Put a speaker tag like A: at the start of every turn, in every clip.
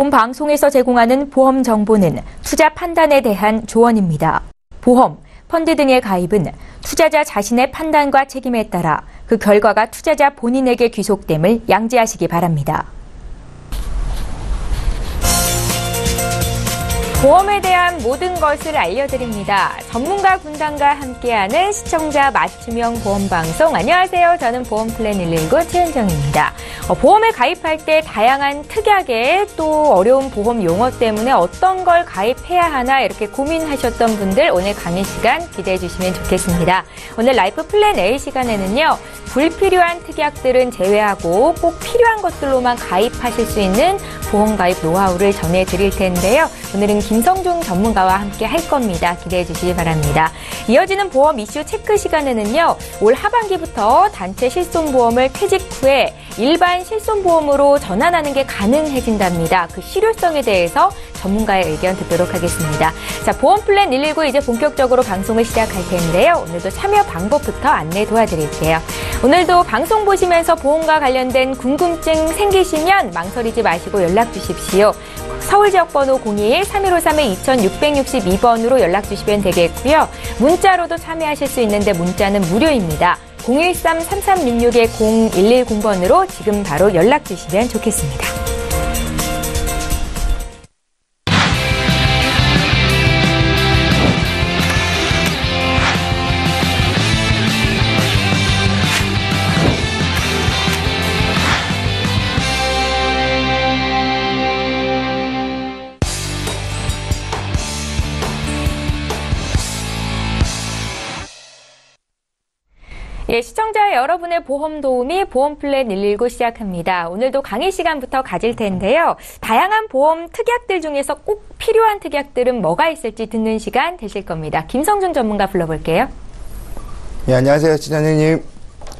A: 본 방송에서 제공하는 보험 정보는 투자 판단에 대한 조언입니다. 보험, 펀드 등의 가입은 투자자 자신의 판단과 책임에 따라 그 결과가 투자자 본인에게 귀속됨을 양지하시기 바랍니다. 보험에 대한 모든 것을 알려드립니다. 전문가 군단과 함께하는 시청자 맞춤형 보험방송. 안녕하세요. 저는 보험플랜 119 최은정입니다. 보험에 가입할 때 다양한 특약에 또 어려운 보험 용어 때문에 어떤 걸 가입해야 하나 이렇게 고민하셨던 분들 오늘 강의 시간 기대해 주시면 좋겠습니다. 오늘 라이프 플랜 A 시간에는요. 불필요한 특약들은 제외하고 꼭 필요한 것들로만 가입하실 수 있는 보험 가입 노하우를 전해드릴 텐데요. 오늘은 김성중 전문가와 함께 할 겁니다. 기대해 주시기 바랍니다. 이어지는 보험 이슈 체크 시간에는요. 올 하반기부터 단체 실손보험을 퇴직 후에 일반 실손보험으로 전환하는 게 가능해진답니다. 그 실효성에 대해서 전문가의 의견 듣도록 하겠습니다. 자, 보험 플랜 119 이제 본격적으로 방송을 시작할 텐데요. 오늘도 참여 방법부터 안내 도와드릴게요. 오늘도 방송 보시면서 보험과 관련된 궁금증 생기시면 망설이지 마시고 연락 주십시오. 서울 지역번호 02-3153-2662번으로 연락 주시면 되겠고요. 문자로도 참여하실 수 있는데 문자는 무료입니다. 013-3366-0110번으로 지금 바로 연락 주시면 좋겠습니다. 예, 시청자 여러분의 보험 도우미 보험 플랜 119 시작합니다. 오늘도 강의 시간부터 가질 텐데요. 다양한 보험 특약들 중에서 꼭 필요한 특약들은 뭐가 있을지 듣는 시간 되실 겁니다. 김성준 전문가 불러볼게요.
B: 예, 안녕하세요, 시장님.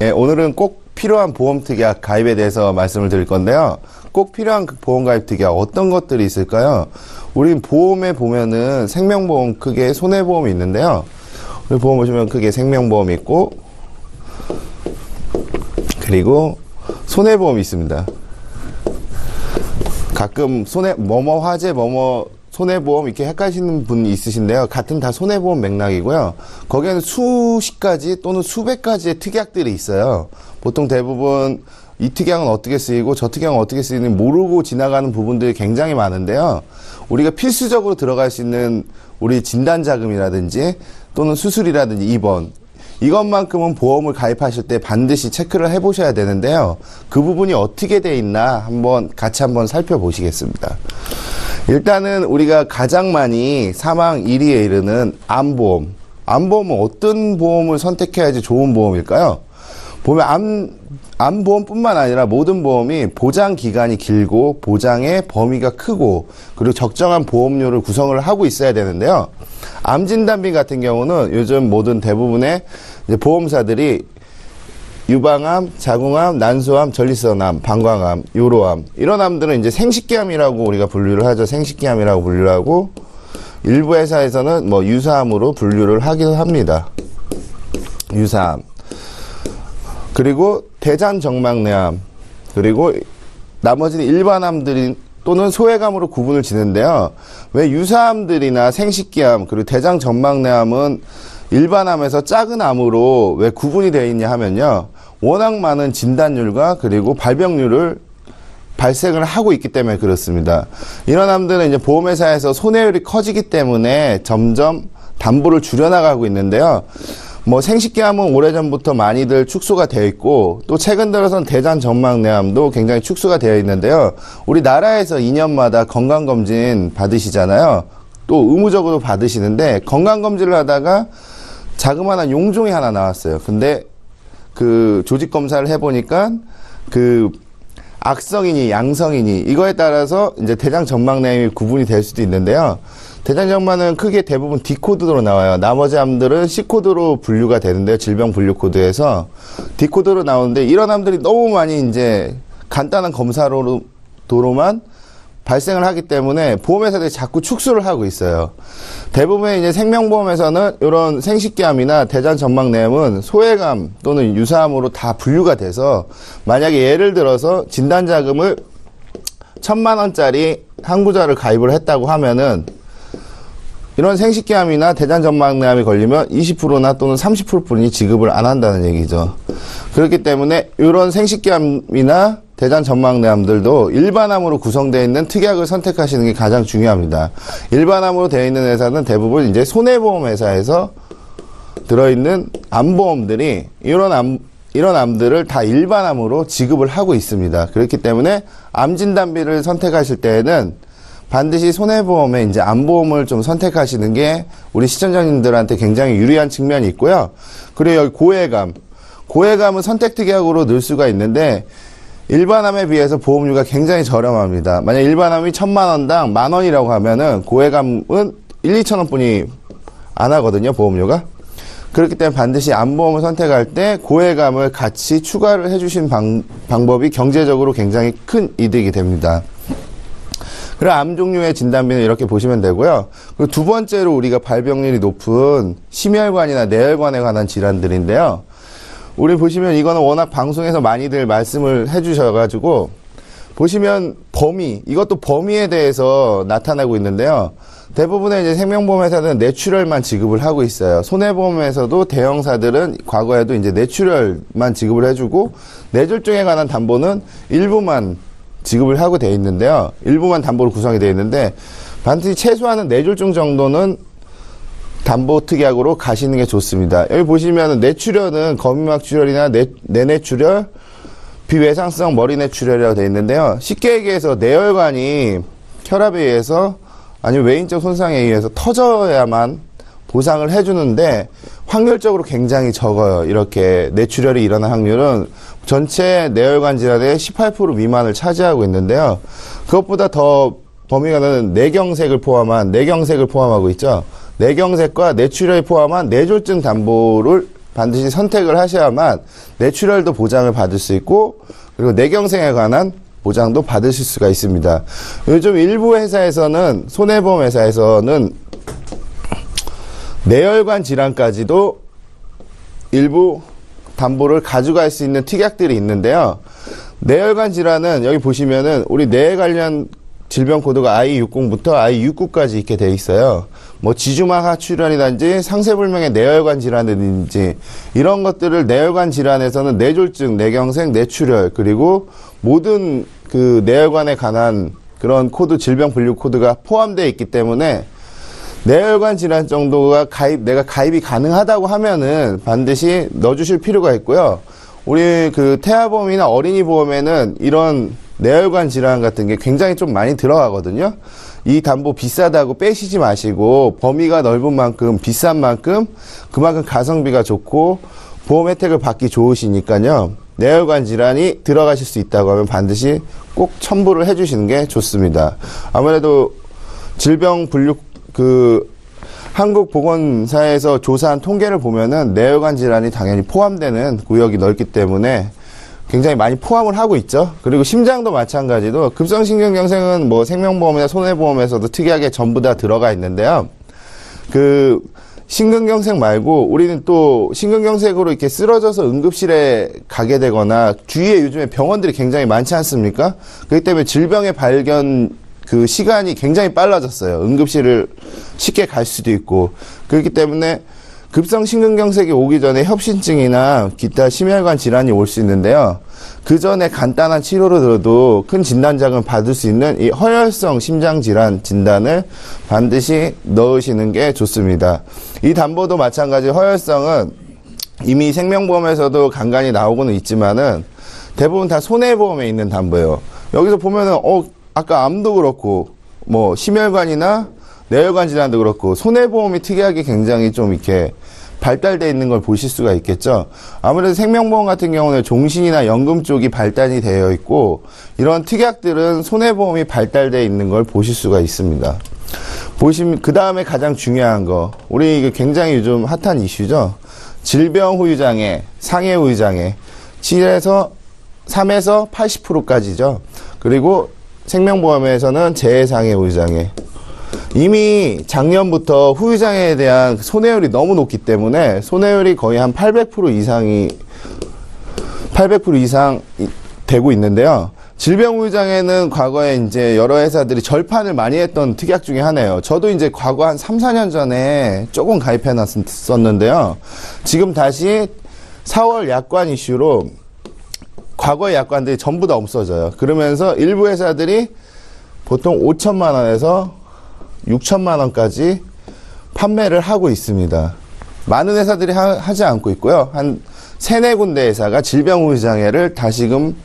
B: 예, 오늘은 꼭 필요한 보험 특약 가입에 대해서 말씀을 드릴 건데요. 꼭 필요한 보험 가입 특약 어떤 것들이 있을까요? 우리 보험에 보면은 생명보험 크게 손해보험이 있는데요. 우리 보험 보시면 크게 생명보험이 있고 그리고 손해보험이 있습니다. 가끔 뭐뭐 화재, 뭐뭐 손해보험 이렇게 헷갈리시는 분이 있으신데요. 같은 다 손해보험 맥락이고요. 거기에는 수십 가지 또는 수백 가지의 특약들이 있어요. 보통 대부분 이 특약은 어떻게 쓰이고 저 특약은 어떻게 쓰이는지 모르고 지나가는 부분들이 굉장히 많은데요. 우리가 필수적으로 들어갈 수 있는 우리 진단자금이라든지 또는 수술이라든지 입원 이것만큼은 보험을 가입하실 때 반드시 체크를 해보셔야 되는데요. 그 부분이 어떻게 돼 있나 같이 한번 살펴보시겠습니다. 일단은 우리가 가장 많이 사망 1위에 이르는 암보험. 암보험은 어떤 보험을 선택해야지 좋은 보험일까요? 보면 암보험뿐만 아니라 모든 보험이 보장 기간이 길고 보장의 범위가 크고 그리고 적정한 보험료를 구성을 하고 있어야 되는데요. 암진단비 같은 경우는 요즘 모든 대부분의 이제 보험사들이 유방암, 자궁암, 난소암, 전립선암, 방광암, 요로암 이런 암들은 이제 생식기암이라고 우리가 분류를 하죠. 생식기암이라고 분류를 하고 일부 회사에서는 뭐 유사암으로 분류를 하기도 합니다. 유사암. 그리고 대장정막내암 그리고 나머지는 일반암들이 또는 소외감으로 구분을 지는데요. 왜 유사암들이나 생식기암 그리고 대장전막내암은 일반암에서 작은 암으로 왜 구분이 되어 있냐 하면요. 워낙 많은 진단율과 그리고 발병률을 발생을 하고 있기 때문에 그렇습니다. 이런 암들은 이제 보험회사에서 손해율이 커지기 때문에 점점 담보를 줄여나가고 있는데요. 뭐 생식기암은 오래전부터 많이들 축소가 되어 있고 또 최근 들어서는 대장전막내암도 굉장히 축소가 되어 있는데요. 우리나라에서 2년마다 건강검진 받으시잖아요. 또 의무적으로 받으시는데 건강검진을 하다가 자그마한 용종이 하나 나왔어요. 근데 그 조직검사를 해보니까 그 악성이니 양성이니 이거에 따라서 이제 대장전막내암이 구분이 될 수도 있는데요. 대장전막은 크게 대부분 D코드로 나와요. 나머지 암들은 C코드로 분류가 되는데요. 질병 분류 코드에서 D코드로 나오는데 이런 암들이 너무 많이 이제 간단한 검사로만 발생을 하기 때문에 보험회사들이 자꾸 축소를 하고 있어요. 대부분의 이제 생명보험에서는 이런 생식기암이나 대장전막내암은 소외감 또는 유사암으로 다 분류가 돼서 만약에 예를 들어서 진단자금을 1,000만 원짜리 항부자를 가입을 했다고 하면은 이런 생식기암이나 대장전망내암이 걸리면 20%나 또는 30%뿐이 지급을 안 한다는 얘기죠. 그렇기 때문에 이런 생식기암이나 대장전망내암들도 일반암으로 구성되어 있는 특약을 선택하시는 게 가장 중요합니다. 일반암으로 되어 있는 회사는 대부분 이제 손해보험 회사에서 들어있는 암보험들이 이런 암들을 다 일반암으로 지급을 하고 있습니다. 그렇기 때문에 암 진단비를 선택하실 때에는 반드시 손해보험에 이제 암보험을 좀 선택하시는 게 우리 시청자님들한테 굉장히 유리한 측면이 있고요. 그리고 여기 고해감은 선택특약으로 넣을 수가 있는데 일반암에 비해서 보험료가 굉장히 저렴합니다. 만약 일반암이 1,000만 원당 10,000원이라고 하면은 고해감은 1-2,000원 뿐이 안 하거든요, 보험료가. 그렇기 때문에 반드시 암보험을 선택할 때 고해감을 같이 추가를 해주신 방법이 경제적으로 굉장히 큰 이득이 됩니다. 그리고 암 종류의 진단비는 이렇게 보시면 되고요. 그리고 두 번째로 우리가 발병률이 높은 심혈관이나 뇌혈관에 관한 질환들인데요. 우리 보시면 이거는 워낙 방송에서 많이들 말씀을 해주셔가지고 보시면 이것도 범위에 대해서 나타나고 있는데요. 대부분의 이제 생명보험 회사들은 뇌출혈만 지급을 하고 있어요. 손해보험에서도 대형사들은 과거에도 이제 뇌출혈만 지급을 해주고 뇌졸중에 관한 담보는 일부만 지급을 하고 돼 있는데요. 일부만 담보로 구성이 되어 있는데 반드시 최소한은 뇌졸중 정도는 담보 특약으로 가시는 게 좋습니다. 여기 보시면 뇌출혈은 거미막출혈이나 뇌뇌출혈, 비외상성 머리뇌출혈이라고 되어 있는데요. 쉽게 얘기해서 뇌혈관이 혈압에 의해서 아니면 외인적 손상에 의해서 터져야만 보상을 해주는데 확률적으로 굉장히 적어요. 이렇게 뇌출혈이 일어날 확률은 전체 뇌혈관 질환의 18% 미만을 차지하고 있는데요. 그것보다 더 범위가 넓은 뇌경색을 포함하고 있죠. 뇌경색과 뇌출혈을 포함한 뇌졸중 담보를 반드시 선택을 하셔야만 뇌출혈도 보장을 받을 수 있고 그리고 뇌경색에 관한 보장도 받으실 수가 있습니다. 요즘 일부 회사에서는 손해보험 회사에서는 뇌혈관 질환까지도 일부 담보를 가져갈 수 있는 특약들이 있는데요. 뇌혈관 질환은 여기 보시면은 우리 뇌 관련 질병 코드가 I60부터 I69까지 있게 돼 있어요. 뭐 지주막 하출혈이든지 상세불명의 뇌혈관 질환이든지 이런 것들을 뇌혈관 질환에서는 뇌졸중, 뇌경색, 뇌출혈 그리고 모든 그 뇌혈관에 관한 그런 코드 질병 분류 코드가 포함되어 있기 때문에 뇌혈관 질환 정도가 내가 가입이 가능하다고 하면은 반드시 넣어주실 필요가 있고요. 우리 그 태아보험이나 어린이 보험에는 이런 뇌혈관 질환 같은 게 굉장히 좀 많이 들어가거든요. 이 담보 비싸다고 빼시지 마시고 범위가 넓은 만큼 비싼 만큼 그만큼 가성비가 좋고 보험 혜택을 받기 좋으시니까요. 뇌혈관 질환이 들어가실 수 있다고 하면 반드시 꼭 첨부를 해주시는 게 좋습니다. 아무래도 질병 분류 한국보건사에서 조사한 통계를 보면은 뇌혈관 질환이 당연히 포함되는 구역이 넓기 때문에 굉장히 많이 포함을 하고 있죠. 그리고 심장도 마찬가지로 급성심근경색은 뭐 생명보험이나 손해보험에서도 특이하게 전부 다 들어가 있는데요. 그 심근경색 말고 우리는 또 심근경색으로 이렇게 쓰러져서 응급실에 가게 되거나 주위에 요즘에 병원들이 굉장히 많지 않습니까? 그렇기 때문에 질병의 발견 그 시간이 굉장히 빨라졌어요. 응급실을 쉽게 갈 수도 있고 그렇기 때문에 급성 심근경색이 오기 전에 협심증이나 기타 심혈관 질환이 올 수 있는데요. 그 전에 간단한 치료로 들어도 큰 진단작을 받을 수 있는 이 허혈성 심장질환 진단을 반드시 넣으시는 게 좋습니다. 이 담보도 마찬가지 허혈성은 이미 생명보험에서도 간간히 나오고는 있지만은 대부분 다 손해보험에 있는 담보예요. 여기서 보면은 아까 암도 그렇고 뭐 심혈관이나 뇌혈관 질환도 그렇고 손해보험이 특이하게 굉장히 좀 이렇게 발달되어 있는 걸 보실 수가 있겠죠. 아무래도 생명보험 같은 경우는 종신이나 연금 쪽이 발달이 되어 있고 이런 특약들은 손해보험이 발달되어 있는 걸 보실 수가 있습니다. 보시면 그 다음에 가장 중요한 거 우리 이게 굉장히 요즘 핫한 이슈죠. 질병 후유장애, 상해 후유장애 3에서 80%까지죠. 그리고 생명보험에서는 재해상해 후유장애 이미 작년부터 후유장애에 대한 손해율이 너무 높기 때문에 손해율이 거의 한 800% 이상 되고 있는데요. 질병 후유장애는 과거에 이제 여러 회사들이 절판을 많이 했던 특약 중에 하나예요. 저도 이제 과거 한 3, 4년 전에 조금 가입해 놨었는데요. 지금 다시 4월 약관 이슈로 과거의 약관들이 전부 다 없어져요. 그러면서 일부 회사들이 보통 5천만 원에서 6천만 원까지 판매를 하고 있습니다. 많은 회사들이 하지 않고 있고요. 한 3, 4군데 회사가 질병 후유장애를 다시금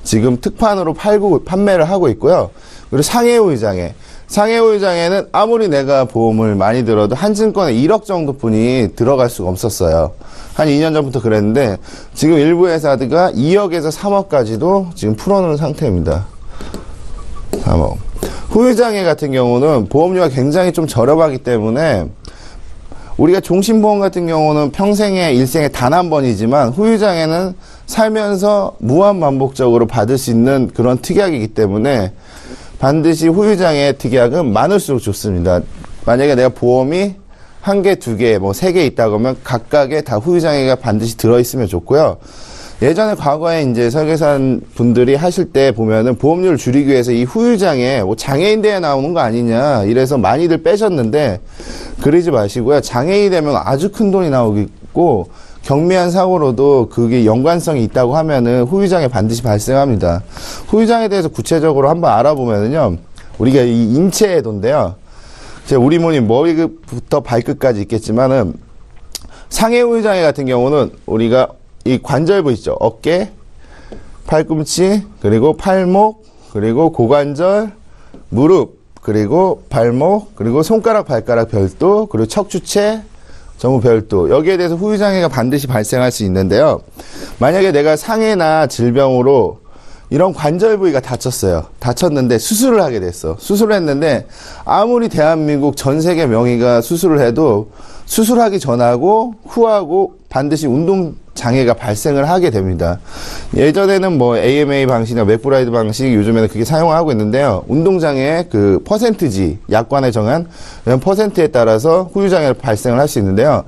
B: 지금 특판으로 판매를 하고 있고요. 그리고 상해 후유장애. 상해 후유장애는 아무리 내가 보험을 많이 들어도 한 증권에 1억 정도뿐이 들어갈 수가 없었어요. 한 2년 전부터 그랬는데 지금 일부 회사들가 2억에서 3억까지도 지금 풀어놓은 상태입니다. 3억. 후유장애 같은 경우는 보험료가 굉장히 좀 저렴하기 때문에 우리가 종신보험 같은 경우는 평생에 일생에 단 한 번이지만 후유장애는 살면서 무한반복적으로 받을 수 있는 그런 특약이기 때문에 반드시 후유장애 특약은 많을수록 좋습니다. 만약에 내가 보험이 1개, 2개, 뭐 3개 있다고 하면 각각에 다 후유장애가 반드시 들어있으면 좋고요. 예전에 과거에 이제 설계사 분들이 하실 때 보면은 보험료를 줄이기 위해서 이 후유장애, 뭐 장애인 대회 나오는 거 아니냐, 이래서 많이들 빼셨는데, 그러지 마시고요. 장애인이 되면 아주 큰 돈이 나오고, 경미한 사고로도 그게 연관성이 있다고 하면은 후유장애 반드시 발생합니다. 후유장애에 대해서 구체적으로 한번 알아보면은요, 우리가 이 인체해도인데요. 우리 몸이 머리부터 발끝까지 있겠지만은, 상해 후유장애 같은 경우는 우리가 이 관절부 있죠. 어깨, 팔꿈치, 그리고 팔목, 그리고 고관절, 무릎, 그리고 발목, 그리고 손가락, 발가락 별도, 그리고 척추체, 전부 별도. 여기에 대해서 후유장애가 반드시 발생할 수 있는데요. 만약에 내가 상해나 질병으로 이런 관절 부위가 다쳤어요. 다쳤는데 수술을 하게 됐어. 수술을 했는데 아무리 대한민국 전 세계 명의가 수술을 해도 수술하기 전하고 후하고 반드시 운동 장애가 발생을 하게 됩니다. 예전에는 뭐 AMA 방식이나 맥브라이드 방식 요즘에는 그게 사용하고 있는데요. 운동장애의 그 퍼센트지 약관에 정한 이런 퍼센트에 따라서 후유장애가 발생을 할 수 있는데요.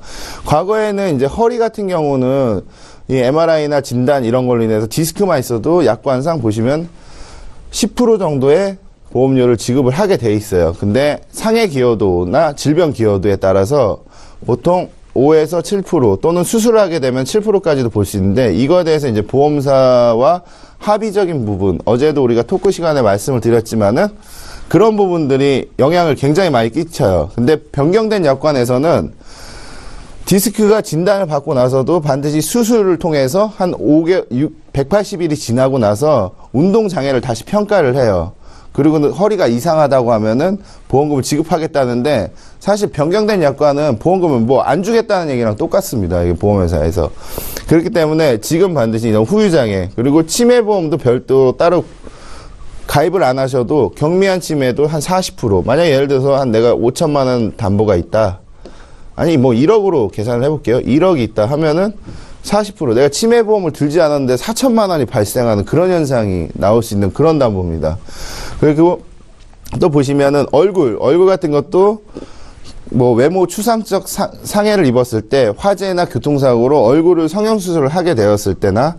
B: 과거에는 이제 허리 같은 경우는 이 MRI나 진단 이런 걸로 인해서 디스크만 있어도 약관상 보시면 10% 정도의 보험료를 지급을 하게 돼 있어요. 근데 상해 기여도나 질병 기여도에 따라서 보통 5에서 7% 또는 수술을 하게 되면 7%까지도 볼 수 있는데 이거에 대해서 이제 보험사와 합의적인 부분, 어제도 우리가 토크 시간에 말씀을 드렸지만은 그런 부분들이 영향을 굉장히 많이 끼쳐요. 근데 변경된 약관에서는 디스크가 진단을 받고 나서도 반드시 수술을 통해서 한 180일이 지나고 나서 운동장애를 다시 평가를 해요. 그리고 허리가 이상하다고 하면은 보험금을 지급하겠다는데 사실 변경된 약관은 보험금을 뭐 안 주겠다는 얘기랑 똑같습니다. 이게 보험회사에서. 그렇기 때문에 지금 반드시 이런 후유장애 그리고 치매보험도 별도로 따로 가입을 안 하셔도 경미한 치매도 한 40% 만약에 예를 들어서 한 내가 5천만 원 담보가 있다. 아니 뭐 1억으로 계산을 해볼게요. 1억이 있다 하면은 40% 내가 치매보험을 들지 않았는데 4천만 원이 발생하는 그런 현상이 나올 수 있는 그런 담보입니다. 그리고 또 보시면은 얼굴 같은 것도 뭐 외모 추상적 상해를 입었을 때 화재나 교통사고로 얼굴을 성형수술을 하게 되었을 때나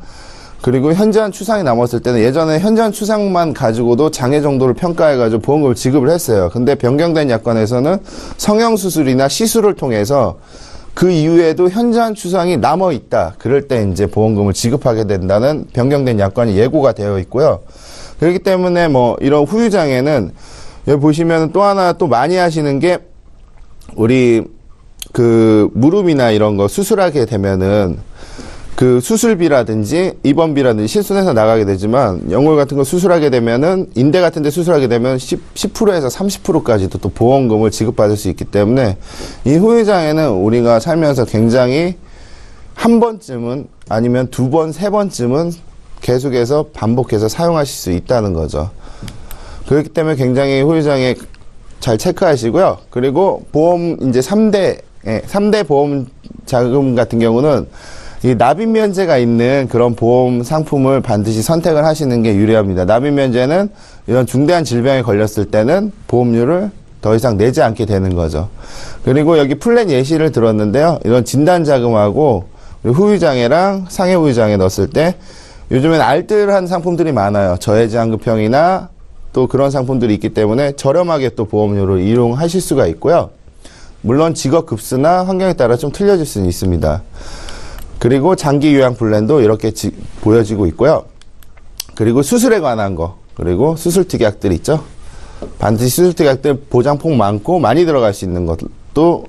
B: 그리고 현저한 추상이 남았을 때는 예전에 현저한 추상만 가지고도 장애 정도를 평가해가지고 보험금을 지급을 했어요. 근데 변경된 약관에서는 성형수술이나 시술을 통해서 그 이후에도 현저한 추상이 남아있다. 그럴 때 이제 보험금을 지급하게 된다는 변경된 약관이 예고가 되어 있고요. 그렇기 때문에 뭐 이런 후유장애는 여기 보시면 또 하나 또 많이 하시는 게 우리 그 무릎이나 이런 거 수술하게 되면은 그 수술비라든지 입원비라든지 실손해서 나가게 되지만 연골 같은 거 수술하게 되면은 인대 같은 데 수술하게 되면 10%에서 30%까지도 또 보험금을 지급받을 수 있기 때문에 이 후유장애는 우리가 살면서 굉장히 한 번쯤은 아니면 2번, 3번쯤은 계속해서 반복해서 사용하실 수 있다는 거죠. 그렇기 때문에 굉장히 후유장애 잘 체크하시고요. 그리고 보험 이제 3대 보험 자금 같은 경우는 이 납입 면제가 있는 그런 보험 상품을 반드시 선택을 하시는 게 유리합니다. 납입 면제는 이런 중대한 질병에 걸렸을 때는 보험료를 더 이상 내지 않게 되는 거죠. 그리고 여기 플랜 예시를 들었는데요. 이런 진단 자금하고 후유장애랑 상해 후유장애 넣었을 때 요즘엔 알뜰한 상품들이 많아요. 저해지환급형이나 또 그런 상품들이 있기 때문에 저렴하게 또 보험료를 이용하실 수가 있고요. 물론 직업 급수나 환경에 따라 좀 틀려질 수는 있습니다. 그리고 장기 요양 플랜도 이렇게 보여지고 있고요. 그리고 수술에 관한 거, 그리고 수술 특약들 있죠. 반드시 수술 특약들 보장폭 많고 많이 들어갈 수 있는 것도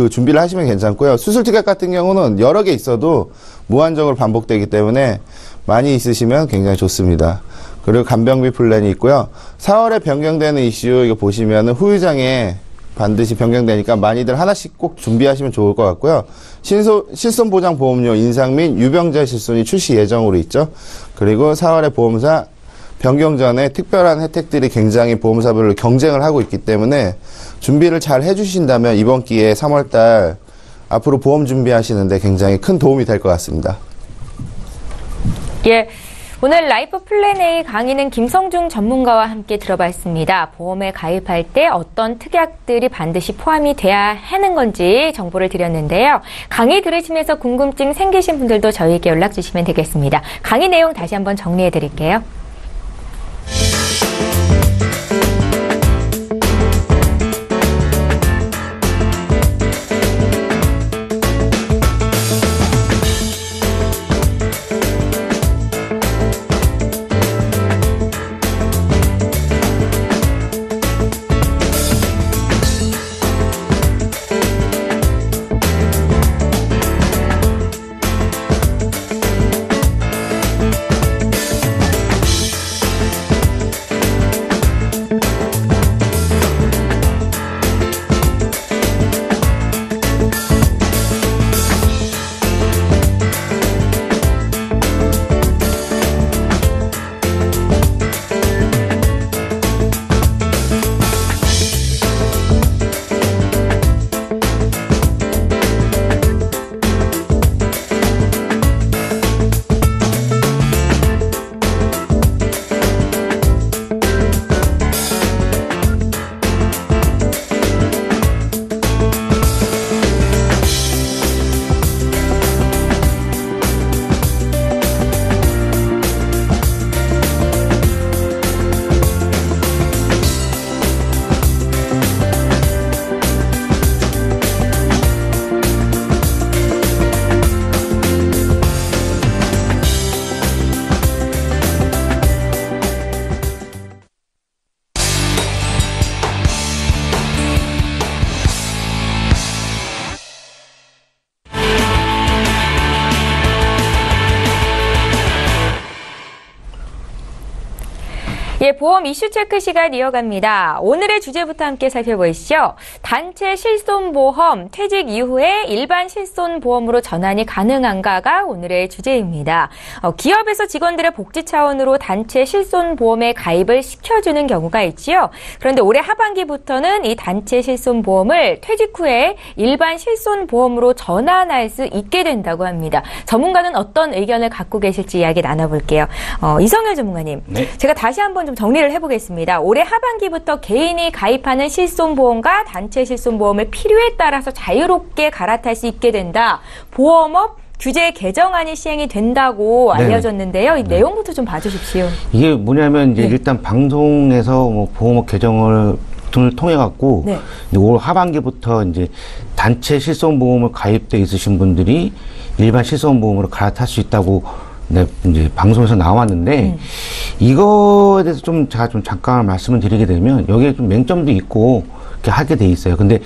B: 준비를 하시면 괜찮고요. 수술 특약 같은 경우는 여러 개 있어도 무한정으로 반복되기 때문에 많이 있으시면 굉장히 좋습니다. 그리고 간병비 플랜이 있고요. 4월에 변경되는 이슈 이거 보시면은 후유장에 반드시 변경되니까 많이들 하나씩 꼭 준비하시면 좋을 것 같고요. 실손보장보험료 인상 및 유병자 실손이 출시 예정으로 있죠. 그리고 4월에 보험사 변경 전에 특별한 혜택들이 굉장히 보험사별로 경쟁을 하고 있기 때문에 준비를 잘 해주신다면 이번 기회에 3월달 앞으로 보험 준비하시는데 굉장히 큰 도움이 될 것 같습니다.
A: 예. 오늘 라이프 플랜 A 강의는 김성중 전문가와 함께 들어봤습니다. 보험에 가입할 때 어떤 특약들이 반드시 포함이 돼야 하는 건지 정보를 드렸는데요. 강의 들으시면서 궁금증 생기신 분들도 저희에게 연락 주시면 되겠습니다. 강의 내용 다시 한번 정리해 드릴게요. 예, 보험 이슈 체크 시간 이어갑니다. 오늘의 주제부터 함께 살펴보시죠. 단체 실손보험 퇴직 이후에 일반 실손보험으로 전환이 가능한가가 오늘의 주제입니다. 기업에서 직원들의 복지 차원으로 단체 실손보험에 가입을 시켜주는 경우가 있지요. 그런데 올해 하반기부터는 이 단체 실손보험을 퇴직 후에 일반 실손보험으로 전환할 수 있게 된다고 합니다. 전문가는 어떤 의견을 갖고 계실지 이야기 나눠볼게요. 이성열 전문가님,
C: 네.
A: 제가 다시 한번 좀 정리를 해보겠습니다. 올해 하반기부터 개인이 가입하는 실손보험과 단체 실손보험을 필요에 따라서 자유롭게 갈아탈 수 있게 된다. 보험업 규제 개정안이 시행이 된다고 알려졌는데요. 이 내용부터 좀 봐주십시오.
C: 이게 뭐냐면 이제 일단 방송에서 뭐 보험업 개정을 통해 갖고 올 하반기부터 이제 단체 실손보험을 가입돼 있으신 분들이 일반 실손보험으로 갈아탈 수 있다고 이제 방송에서 나왔는데 이거에 대해서 좀 제가 좀 잠깐 말씀을 드리게 되면 여기에 좀 맹점도 있고 이렇게 하게 돼 있어요. 근데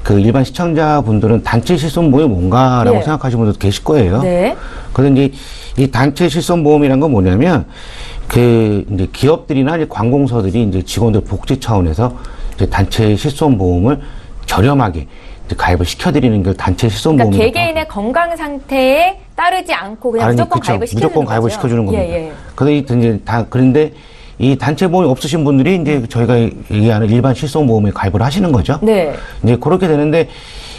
C: 그 일반 시청자분들은 단체 실손보험이 뭔가라고 생각하시는 분들도 계실 거예요. 네. 그런데 이제 이 단체 실손보험이란 건 뭐냐면 그 이제 기업들이나 이제 관공서들이 이제 직원들 복지 차원에서 이제 단체 실손보험을 저렴하게 이제 가입을 시켜드리는 게 단체 실손보험입니다.
A: 그러니까 개개인의 건강 상태에 따르지 않고 그냥 무조건 가입을 시켜주는
C: 무조건 가입을
A: 거죠?
C: 시켜주는 겁니다. 그런데 이 단체 보험이 없으신 분들이 이제 저희가 얘기하는 일반 실손보험에 가입을 하시는 거죠. 네. 이제 그렇게 되는데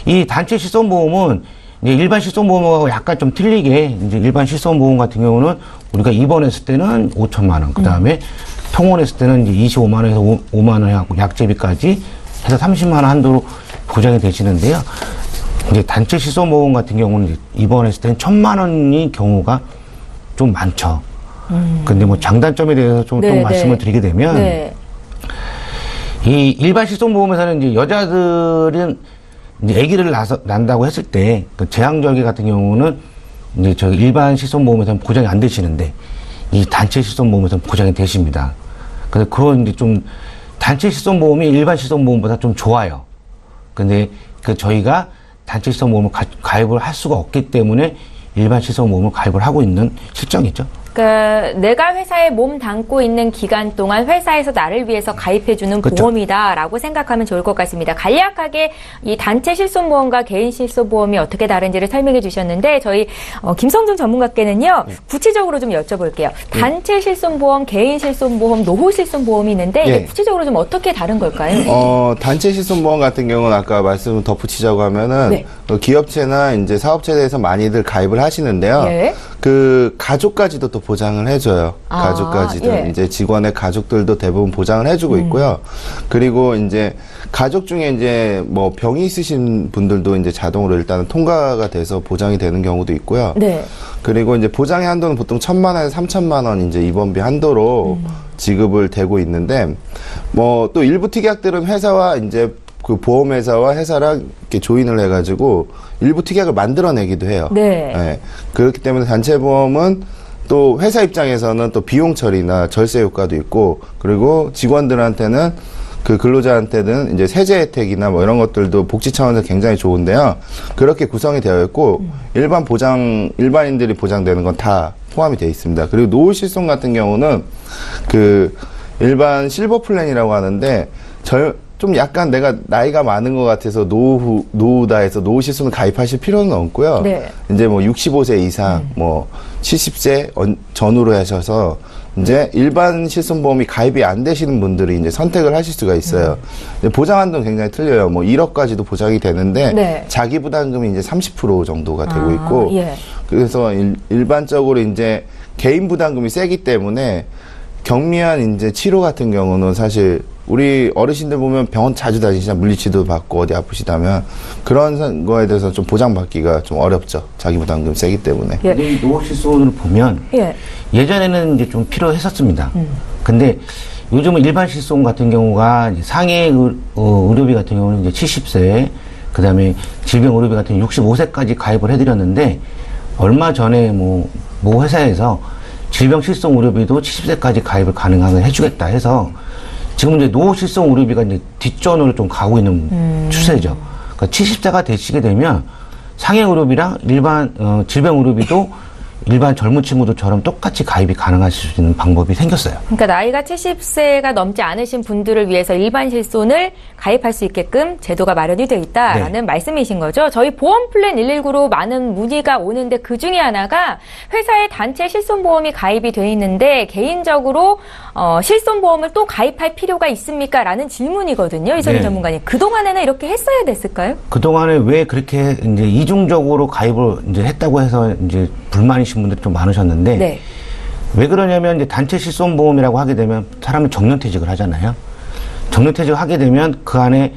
C: 이 단체 실손보험은 이제 일반 실손보험하고 약간 좀 틀리게 이제 일반 실손보험 같은 경우는 우리가 입원했을 때는 5천만 원, 그 다음에 통원했을 때는 이제 25만 원에서 5만 원 해갖고 약제비까지 해서 30만 원 한도로 보장이 되시는데요. 이제 단체 실손보험 같은 경우는 입원했을 때는 1,000만 원이 경우가 좀 많죠. 근데 뭐 장단점에 대해서 좀 말씀을 드리게 되면 이 일반 실손보험에서는 이제 여자들은 이제 아기를 난다고 했을 때 그 제왕절개 같은 경우는 이제 저기 일반 실손보험에서는 보장이 안 되시는데 이 단체 실손보험에서는 보장이 되십니다. 그래서 그런 이제 좀 단체 실손보험이 일반 실손보험보다 좀 좋아요. 근데 그 저희가 단체 실손보험을 가입을 할 수가 없기 때문에 일반 실손보험을 가입을 하고 있는 실정이죠.
A: 그러니까 내가 회사에 몸 담고 있는 기간 동안 회사에서 나를 위해서 가입해주는
C: 그렇죠.
A: 보험이다라고 생각하면 좋을 것 같습니다. 간략하게 이 단체 실손보험과 개인 실손보험이 어떻게 다른지를 설명해 주셨는데 저희 김성준 전문가께는요. 구체적으로 좀 여쭤볼게요. 단체 실손보험, 개인 실손보험, 노후 실손보험이 있는데 이게 구체적으로 좀 어떻게 다른 걸까요?
B: 단체 실손보험 같은 경우는 아까 말씀을 덧붙이자고 하면은 기업체나 이제 사업체에 대해서 많이들 가입을 하시는데요. 그 가족까지도 또 보장을 해줘요. 가족까지도. 이제 직원의 가족들도 대부분 보장을 해주고 있고요. 그리고 이제 가족 중에 이제 뭐 병이 있으신 분들도 이제 자동으로 일단은 통과가 돼서 보장이 되는 경우도 있고요. 그리고 이제 보장의 한도는 보통 1,000만 원에서 3,000만 원 이제 입원비 한도로 지급을 되고 있는데 뭐 또 일부 특약들은 회사와 이제 그 보험회사와 회사랑 이렇게 조인을 해가지고 일부 특약을 만들어내기도 해요. 그렇기 때문에 단체보험은 또 회사 입장에서는 또 비용 처리나 절세 효과도 있고 그리고 직원들한테는 그 근로자한테는 이제 세제 혜택이나 뭐 이런 것들도 복지 차원에서 굉장히 좋은데요. 그렇게 구성이 되어 있고 일반인들이 보장되는 건 다 포함이 되어 있습니다. 그리고 노후 실손 같은 경우는 그 일반 실버 플랜이라고 하는데 좀 약간 내가 나이가 많은 것 같아서 노후다 해서 노후 실손을 가입하실 필요는 없고요. 이제 뭐 65세 이상, 뭐 70세 전후로 하셔서 이제 일반 실손보험이 가입이 안 되시는 분들이 이제 선택을 하실 수가 있어요. 보장 한도는 굉장히 틀려요. 뭐 1억까지도 보장이 되는데 자기 부담금이 이제 30% 정도가 되고 있고 그래서 일반적으로 이제 개인 부담금이 세기 때문에 경미한 이제 치료 같은 경우는 사실 우리 어르신들 보면 병원 자주 다니시잖아요. 물리치료도 받고 어디 아프시다면 그런 거에 대해서 좀 보장받기가 좀 어렵죠. 자기 부담금 세기 때문에.
C: 이 노후 실손을 보면 예전에는 이제 좀 필요했었습니다. 근데 요즘은 일반 실손 같은 경우가 상해 의료비 같은 경우는 이제 70세, 그 다음에 질병 의료비 같은 경우 65세까지 가입을 해드렸는데 얼마 전에 뭐 회사에서 질병 실손 의료비도 70세까지 가입을 가능하게 해주겠다 해서 지금 이제 노후 실손 의료비가 이제 뒷전으로 좀 가고 있는 추세죠. 그러니까 70세가 되시게 되면 상해 의료비랑 일반 질병 의료비도 일반 젊은 친구들처럼 똑같이 가입이 가능하실 수 있는 방법이 생겼어요.
A: 그러니까 나이가 70세가 넘지 않으신 분들을 위해서 일반 실손을 가입할 수 있게끔 제도가 마련이 되어 있다라는 말씀이신 거죠. 저희 보험 플랜 119로 많은 문의가 오는데 그 중에 하나가 회사에 단체 실손보험이 가입이 돼 있는데 개인적으로 실손보험을 또 가입할 필요가 있습니까? 라는 질문이거든요. 이선희 전문가님. 그동안에는 이렇게 했어야 됐을까요?
C: 그동안에 왜 그렇게 이제 이중적으로 가입을 이제 했다고 해서 이제 불만이신 분들이 좀 많으셨는데 왜 그러냐면 이제 단체 실손보험이라고 하게 되면 사람이 정년퇴직을 하잖아요. 정년퇴직을 하게 되면 그 안에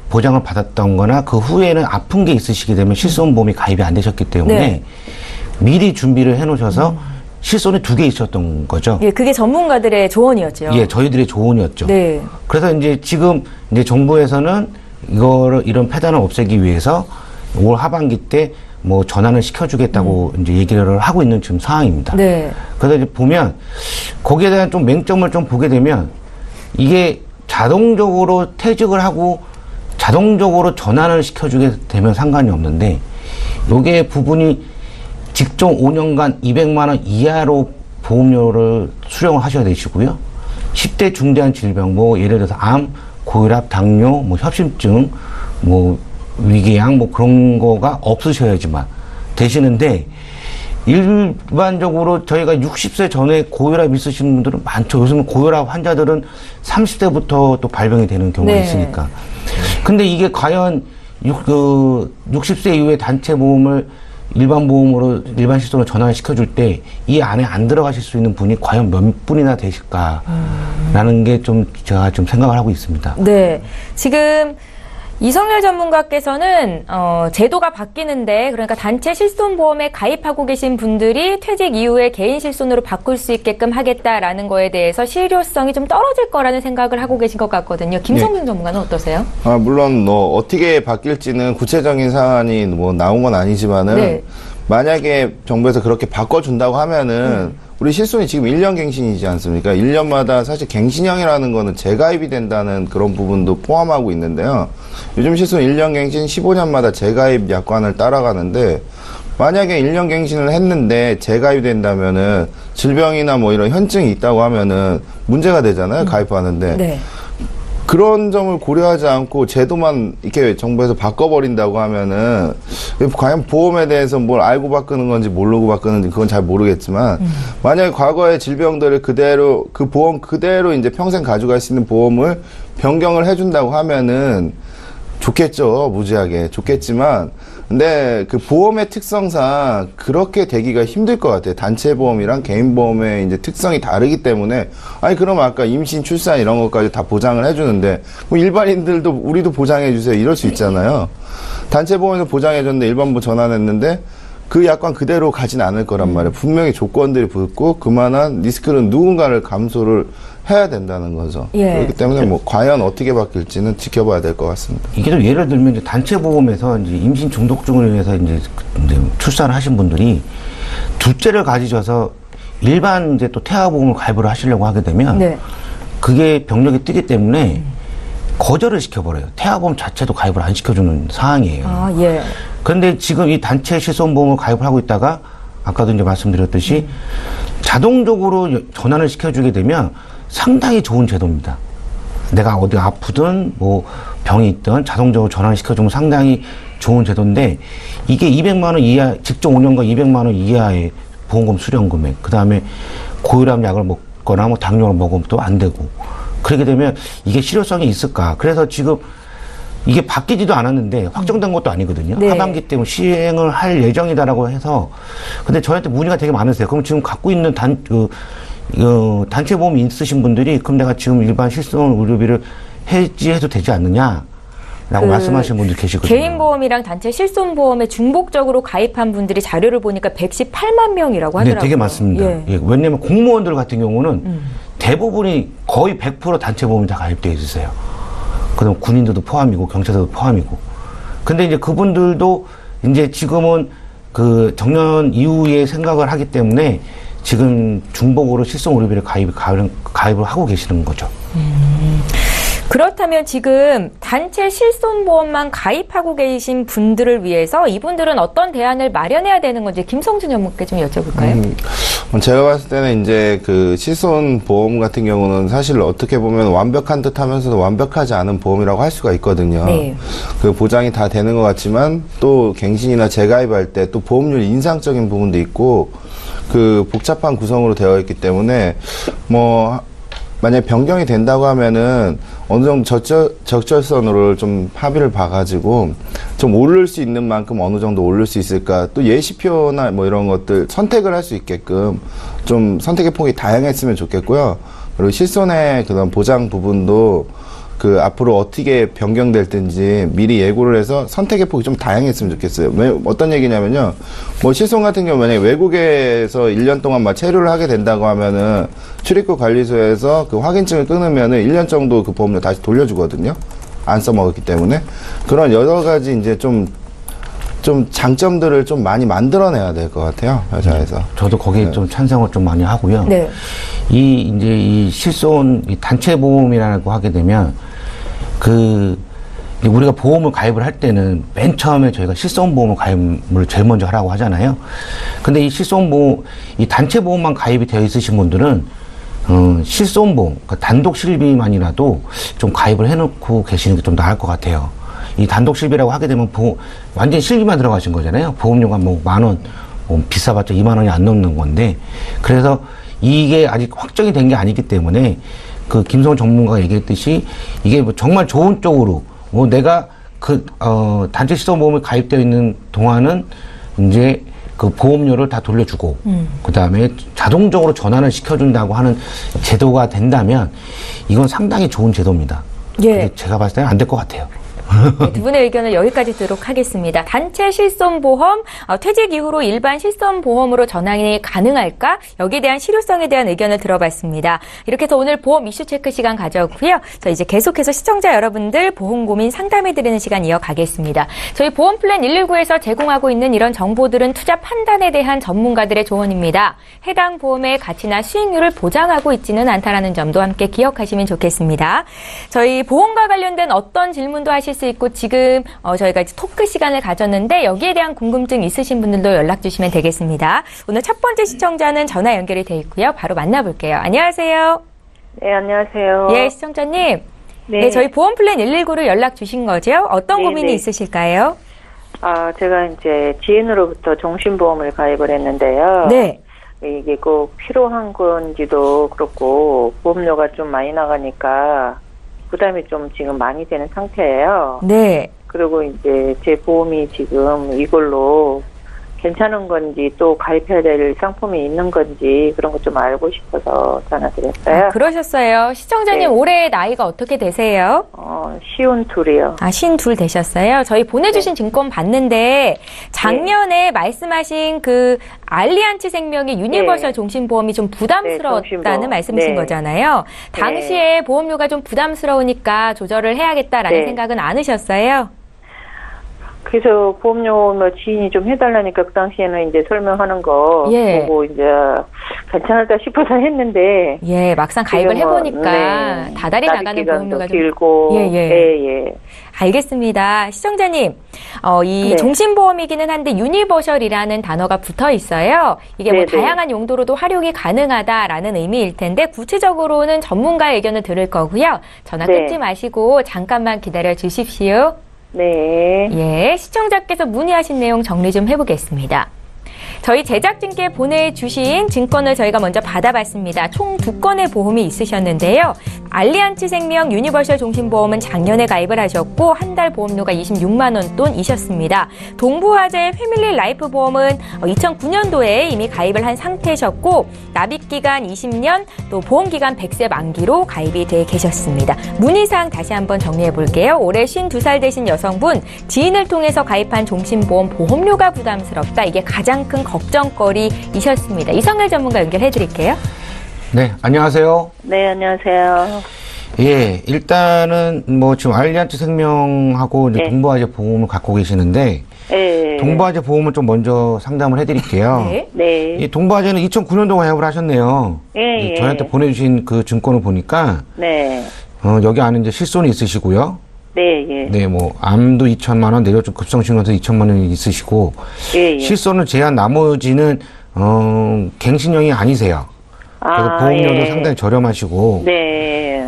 C: 보장을 받았던 거나 그 후에는 아픈 게 있으시게 되면 실손보험이 가입이 안 되셨기 때문에 미리 준비를 해 놓으셔서 실손이 2개 있었던 거죠.
A: 그게 전문가들의 조언이었죠.
C: 저희들의 조언이었죠. 그래서 이제 지금 이제 정부에서는 이런 폐단을 없애기 위해서 올 하반기 때 뭐 전환을 시켜주겠다고 이제 얘기를 하고 있는 지금 상황입니다. 그래서 이제 보면 거기에 대한 좀 맹점을 좀 보게 되면 이게 자동적으로 퇴직을 하고 자동적으로 전환을 시켜주게 되면 상관이 없는데 요게 부분이 직종 5년간 200만 원 이하로 보험료를 수령을 하셔야 되시고요. 10대 중대한 질병, 뭐 예를 들어서 암, 고혈압, 당뇨, 뭐 협심증, 뭐 위궤양 뭐 그런 거가 없으셔야지만 되시는데 일반적으로 저희가 60세 전에 고혈압 있으신 분들은 많죠. 요즘 고혈압 환자들은 30대부터 또 발병이 되는 경우가 있으니까. 근데 이게 과연 60세 이후에 단체 보험을 일반 보험으로 일반 실손으로 전환을 시켜줄 때 이 안에 안 들어가실 수 있는 분이 과연 몇 분이나 되실까라는 게 좀 제가 좀 생각을 하고 있습니다.
A: 지금 이성렬 전문가께서는 제도가 바뀌는데 그러니까 단체 실손보험에 가입하고 계신 분들이 퇴직 이후에 개인 실손으로 바꿀 수 있게끔 하겠다라는 거에 대해서 실효성이 좀 떨어질 거라는 생각을 하고 계신 것 같거든요. 김성준 전문가는 어떠세요?
B: 물론 어떻게 바뀔지는 구체적인 사안이 나온 건 아니지만은 네. 만약에 정부에서 그렇게 바꿔준다고 하면은 우리 실손이 지금 1년 갱신이지 않습니까? 1년마다 사실 갱신형이라는 거는 재가입이 된다는 그런 부분도 포함하고 있는데요. 요즘 실손 1년 갱신 15년마다 재가입 약관을 따라가는데 만약에 1년 갱신을 했는데 재가입이 된다면은 질병이나 이런 현증이 있다고 하면은 문제가 되잖아요. 가입하는데. 네. 그런 점을 고려하지 않고 제도만 이렇게 정부에서 바꿔버린다고 하면은 과연 보험에 대해서 뭘 알고 바꾸는 건지 모르고 바꾸는지 그건 잘 모르겠지만 만약에 과거의 질병들을 그대로 그 보험 그대로 이제 평생 가져갈 수 있는 보험을 변경을 해준다고 하면은 좋겠죠. 무지하게 좋겠지만 근데 그 보험의 특성상 그렇게 되기가 힘들 것 같아요. 단체 보험이랑 개인 보험의 이제 특성이 다르기 때문에 그럼 아까 임신, 출산 이런 것까지 다 보장을 해주는데 그럼 일반인들도 우리도 보장해 주세요 이럴 수 있잖아요. 단체 보험에서 보장해 줬는데 일반 보험 전환했는데 그 약관 그대로 가진 않을 거란 말이에요. 분명히 조건들이 붙고 그만한 리스크는 누군가를 감소를 해야 된다는 거죠. 예. 그렇기 때문에 과연 어떻게 바뀔지는 지켜봐야 될 것 같습니다.
C: 이게 좀 예를 들면 이제 단체 보험에서 이제 임신 중독증으로 인해서 이제 출산을 하신 분들이 둘째를 가지셔서 일반 이제 또 태아보험을 가입을 하시려고 하게 되면 네. 그게 병력이 뜨기 때문에 거절을 시켜버려요. 태아보험 자체도 가입을 안 시켜주는 상황이에요. 예. 그런데 지금 이 단체 실손보험을 가입을 하고 있다가 아까도 이제 말씀드렸듯이 자동적으로 전환을 시켜주게 되면 상당히 좋은 제도입니다. 내가 어디 아프든 병이 있든 자동적으로 전환을 시켜주면 상당히 좋은 제도인데 이게 200만 원 이하, 직종 5년간 200만 원 이하의 보험금 수령 금액, 그 다음에 고혈압 약을 먹거나 당뇨를 먹으면 또 안 되고 그렇게 되면 이게 실효성이 있을까? 그래서 지금 이게 바뀌지도 않았는데 확정된 것도 아니거든요. 네. 하반기 때문에 시행을 할 예정이다라고 해서 근데 저한테 문의가 되게 많으세요. 그럼 지금 갖고 있는 단체 보험이 있으신 분들이 그럼 내가 지금 일반 실손 의료비를 해지해도 되지 않느냐라고 말씀하시는 분들 계시거든요.
A: 개인 보험이랑 단체 실손 보험에 중복적으로 가입한 분들이 자료를 보니까 118만 명이라고 하더라고요.
C: 네, 되게 많습니다. 예. 예, 왜냐하면 공무원들 같은 경우는 대부분이 거의 100% 단체 보험이 다 가입되어 있으세요. 그다음 군인들도 포함이고 경찰들도 포함이고. 근데 이제 그분들도 이제 지금은 그 정년 이후에 생각을 하기 때문에 지금 중복으로 실손 의료비를 가입을 하고 계시는 거죠.
A: 그렇다면 지금 단체 실손보험만 가입하고 계신 분들을 위해서 이분들은 어떤 대안을 마련해야 되는 건지 김성준 전문가께 좀 여쭤볼까요?
B: 제가 봤을 때는 이제 그 실손보험 같은 경우는 사실 어떻게 보면 완벽한 듯 하면서도 완벽하지 않은 보험이라고 할 수가 있거든요. 네. 그 보장이 다 되는 것 같지만 또 갱신이나 재가입할 때 또 보험료 인상적인 부분도 있고 그 복잡한 구성으로 되어 있기 때문에 만약에 변경이 된다고 하면은 어느 정도 적절선으로 좀 합의를 봐가지고 좀 오를 수 있는 만큼 어느 정도 오를 수 있을까 또 예시표나 이런 것들 선택을 할 수 있게끔 좀 선택의 폭이 다양했으면 좋겠고요. 그리고 실손의 그런 보장 부분도 그 앞으로 어떻게 변경될든지 미리 예고를 해서 선택의 폭이 좀 다양했으면 좋겠어요. 어떤 얘기냐면요. 실손 같은 경우 만약에 외국에서 1년 동안 체류를 하게 된다고 하면은 출입국 관리소에서 그 확인증을 끊으면은 1년 정도 그 보험료 다시 돌려주거든요. 안 써먹었기 때문에. 그런 여러 가지 이제 좀 장점들을 좀 많이 만들어내야 될 것 같아요. 회사에서.
C: 저도 거기에 좀 찬성을 좀 많이 하고요. 네. 이 실손, 이 단체 보험이라고 하게 되면 우리가 보험을 가입을 할 때는 맨 처음에 저희가 실손보험을 가입을 제일 먼저 하라고 하잖아요. 근데 이 실손보험, 이 단체 보험만 가입이 되어 있으신 분들은 실손보험, 그러니까 단독 실비만이라도 좀 가입을 해놓고 계시는 게 좀 나을 것 같아요. 이 단독 실비라고 하게 되면 완전 실비만 들어가신 거잖아요. 보험료가 10,000원, 비싸봤자 20,000원이 안 넘는 건데, 그래서 이게 아직 확정이 된 게 아니기 때문에 그 김성훈 전문가가 얘기했듯이 이게 정말 좋은 쪽으로 내가 단체 실손보험에 가입되어 있는 동안은 이제 그 보험료를 다 돌려주고 그 다음에 자동적으로 전환을 시켜준다고 하는 제도가 된다면 이건 상당히 좋은 제도입니다. 예. 제가 봤을 때는 안 될 것 같아요.
A: 네, 두 분의 의견을 여기까지 듣도록 하겠습니다. 단체 실손보험, 퇴직 이후로 일반 실손보험으로 전환이 가능할까? 여기에 대한 실효성에 대한 의견을 들어봤습니다. 이렇게 해서 오늘 보험 이슈 체크 시간 가져왔고요. 저 이제 계속해서 시청자 여러분들 보험 고민 상담해드리는 시간 이어가겠습니다. 저희 보험플랜 119에서 제공하고 있는 이런 정보들은 투자 판단에 대한 전문가들의 조언입니다. 해당 보험의 가치나 수익률을 보장하고 있지는 않다라는 점도 함께 기억하시면 좋겠습니다. 저희 보험과 관련된 어떤 질문도 하실 수 있고 지금 저희가 이제 토크 시간을 가졌는데 여기에 대한 궁금증 있으신 분들도 연락 주시면 되겠습니다. 오늘 첫 번째 시청자는 전화 연결이 돼 있고요. 바로 만나볼게요. 안녕하세요.
D: 네, 안녕하세요.
A: 예, 시청자님.
D: 네,
A: 네, 저희 보험플랜 119를 연락 주신 거죠? 어떤
D: 네,
A: 고민이
D: 네.
A: 있으실까요?
D: 제가 이제 지인으로부터 종신보험을 가입을 했는데요.
A: 네.
D: 이게 꼭 필요한 건지도 그렇고 보험료가 좀 많이 나가니까 부담이 좀 지금 많이 되는 상태예요.
A: 네.
D: 그리고 이제 제 보험이 지금 이걸로 괜찮은 건지 또 가입해야 될 상품이 있는 건지 그런 거 좀 알고 싶어서 전화드렸어요.
A: 그러셨어요. 시청자님
D: 네.
A: 올해 나이가 어떻게 되세요?
D: 쉬운 둘이요.
A: 52 되셨어요. 저희 보내주신 증권 봤는데 작년에 말씀하신 그 알리안츠 생명의 유니버설
D: 네.
A: 종신보험이 좀 부담스러웠다는
D: 종신보험.
A: 말씀이신
D: 네.
A: 거잖아요. 당시에 보험료가 좀 부담스러우니까 조절을 해야겠다라는
D: 네.
A: 생각은 않으셨어요?
D: 그래서 보험료 뭐 지인이 좀 해달라니까 그 당시에는 이제 설명하는 거
A: 예.
D: 보고 이제 괜찮을까 싶어서 했는데
A: 예, 막상 가입을
D: 지금은,
A: 해보니까 다달이 나가는
D: 기간도
A: 보험료가 좀
D: 길고
A: 예. 알겠습니다. 시청자님, 이
D: 네.
A: 종신보험이기는 한데 유니버셜이라는 단어가 붙어 있어요. 이게 뭐
D: 네네.
A: 다양한 용도로도 활용이 가능하다라는 의미일 텐데 구체적으로는 전문가의 의견을 들을 거고요. 전화
D: 네.
A: 끊지 마시고 잠깐만 기다려 주십시오.
D: 네.
A: 예, 시청자께서 문의하신 내용 정리 좀 해보겠습니다. 저희 제작진께 보내주신 증권을 저희가 먼저 받아봤습니다. 총 2건의 보험이 있으셨는데요. 알리안츠 생명 유니버셜 종신보험은 작년에 가입을 하셨고 한 달 보험료가 26만 원 돈이셨습니다. 동부화재 패밀리 라이프 보험은 2009년도에 이미 가입을 한 상태셨고 납입기간 20년 또 보험기간 100세 만기로 가입이 돼 계셨습니다. 문의사항 다시 한번 정리해 볼게요. 올해 52살 되신 여성분 지인을 통해서 가입한 종신보험 보험료가 부담스럽다. 이게 가장 큰 걱정거리이셨습니다. 이성일 전문가 연결해 드릴게요.
C: 네, 안녕하세요.
D: 네, 안녕하세요.
C: 예, 일단은 뭐 지금 알리안츠 생명하고 이제
D: 네.
C: 동부화재 보험을 갖고 계시는데
D: 네.
C: 동부화재 보험을 좀 먼저 상담을 해드릴게요.
A: 네.
D: 네.
C: 이 동부화재는 2009년도 가입을 하셨네요.
D: 예, 예.
C: 저희한테 보내주신 그 증권을 보니까
D: 네.
C: 여기 안에 이제 실손이 있으시고요.
D: 네, 예.
C: 네, 뭐 암도 2천만 원, 뇌졸중 급성심환도 2천만 원이 있으시고
D: 예, 예.
C: 실손을 제한 나머지는 갱신형이 아니세요. 그래서 보험료도
D: 예.
C: 상당히 저렴하시고
D: 네.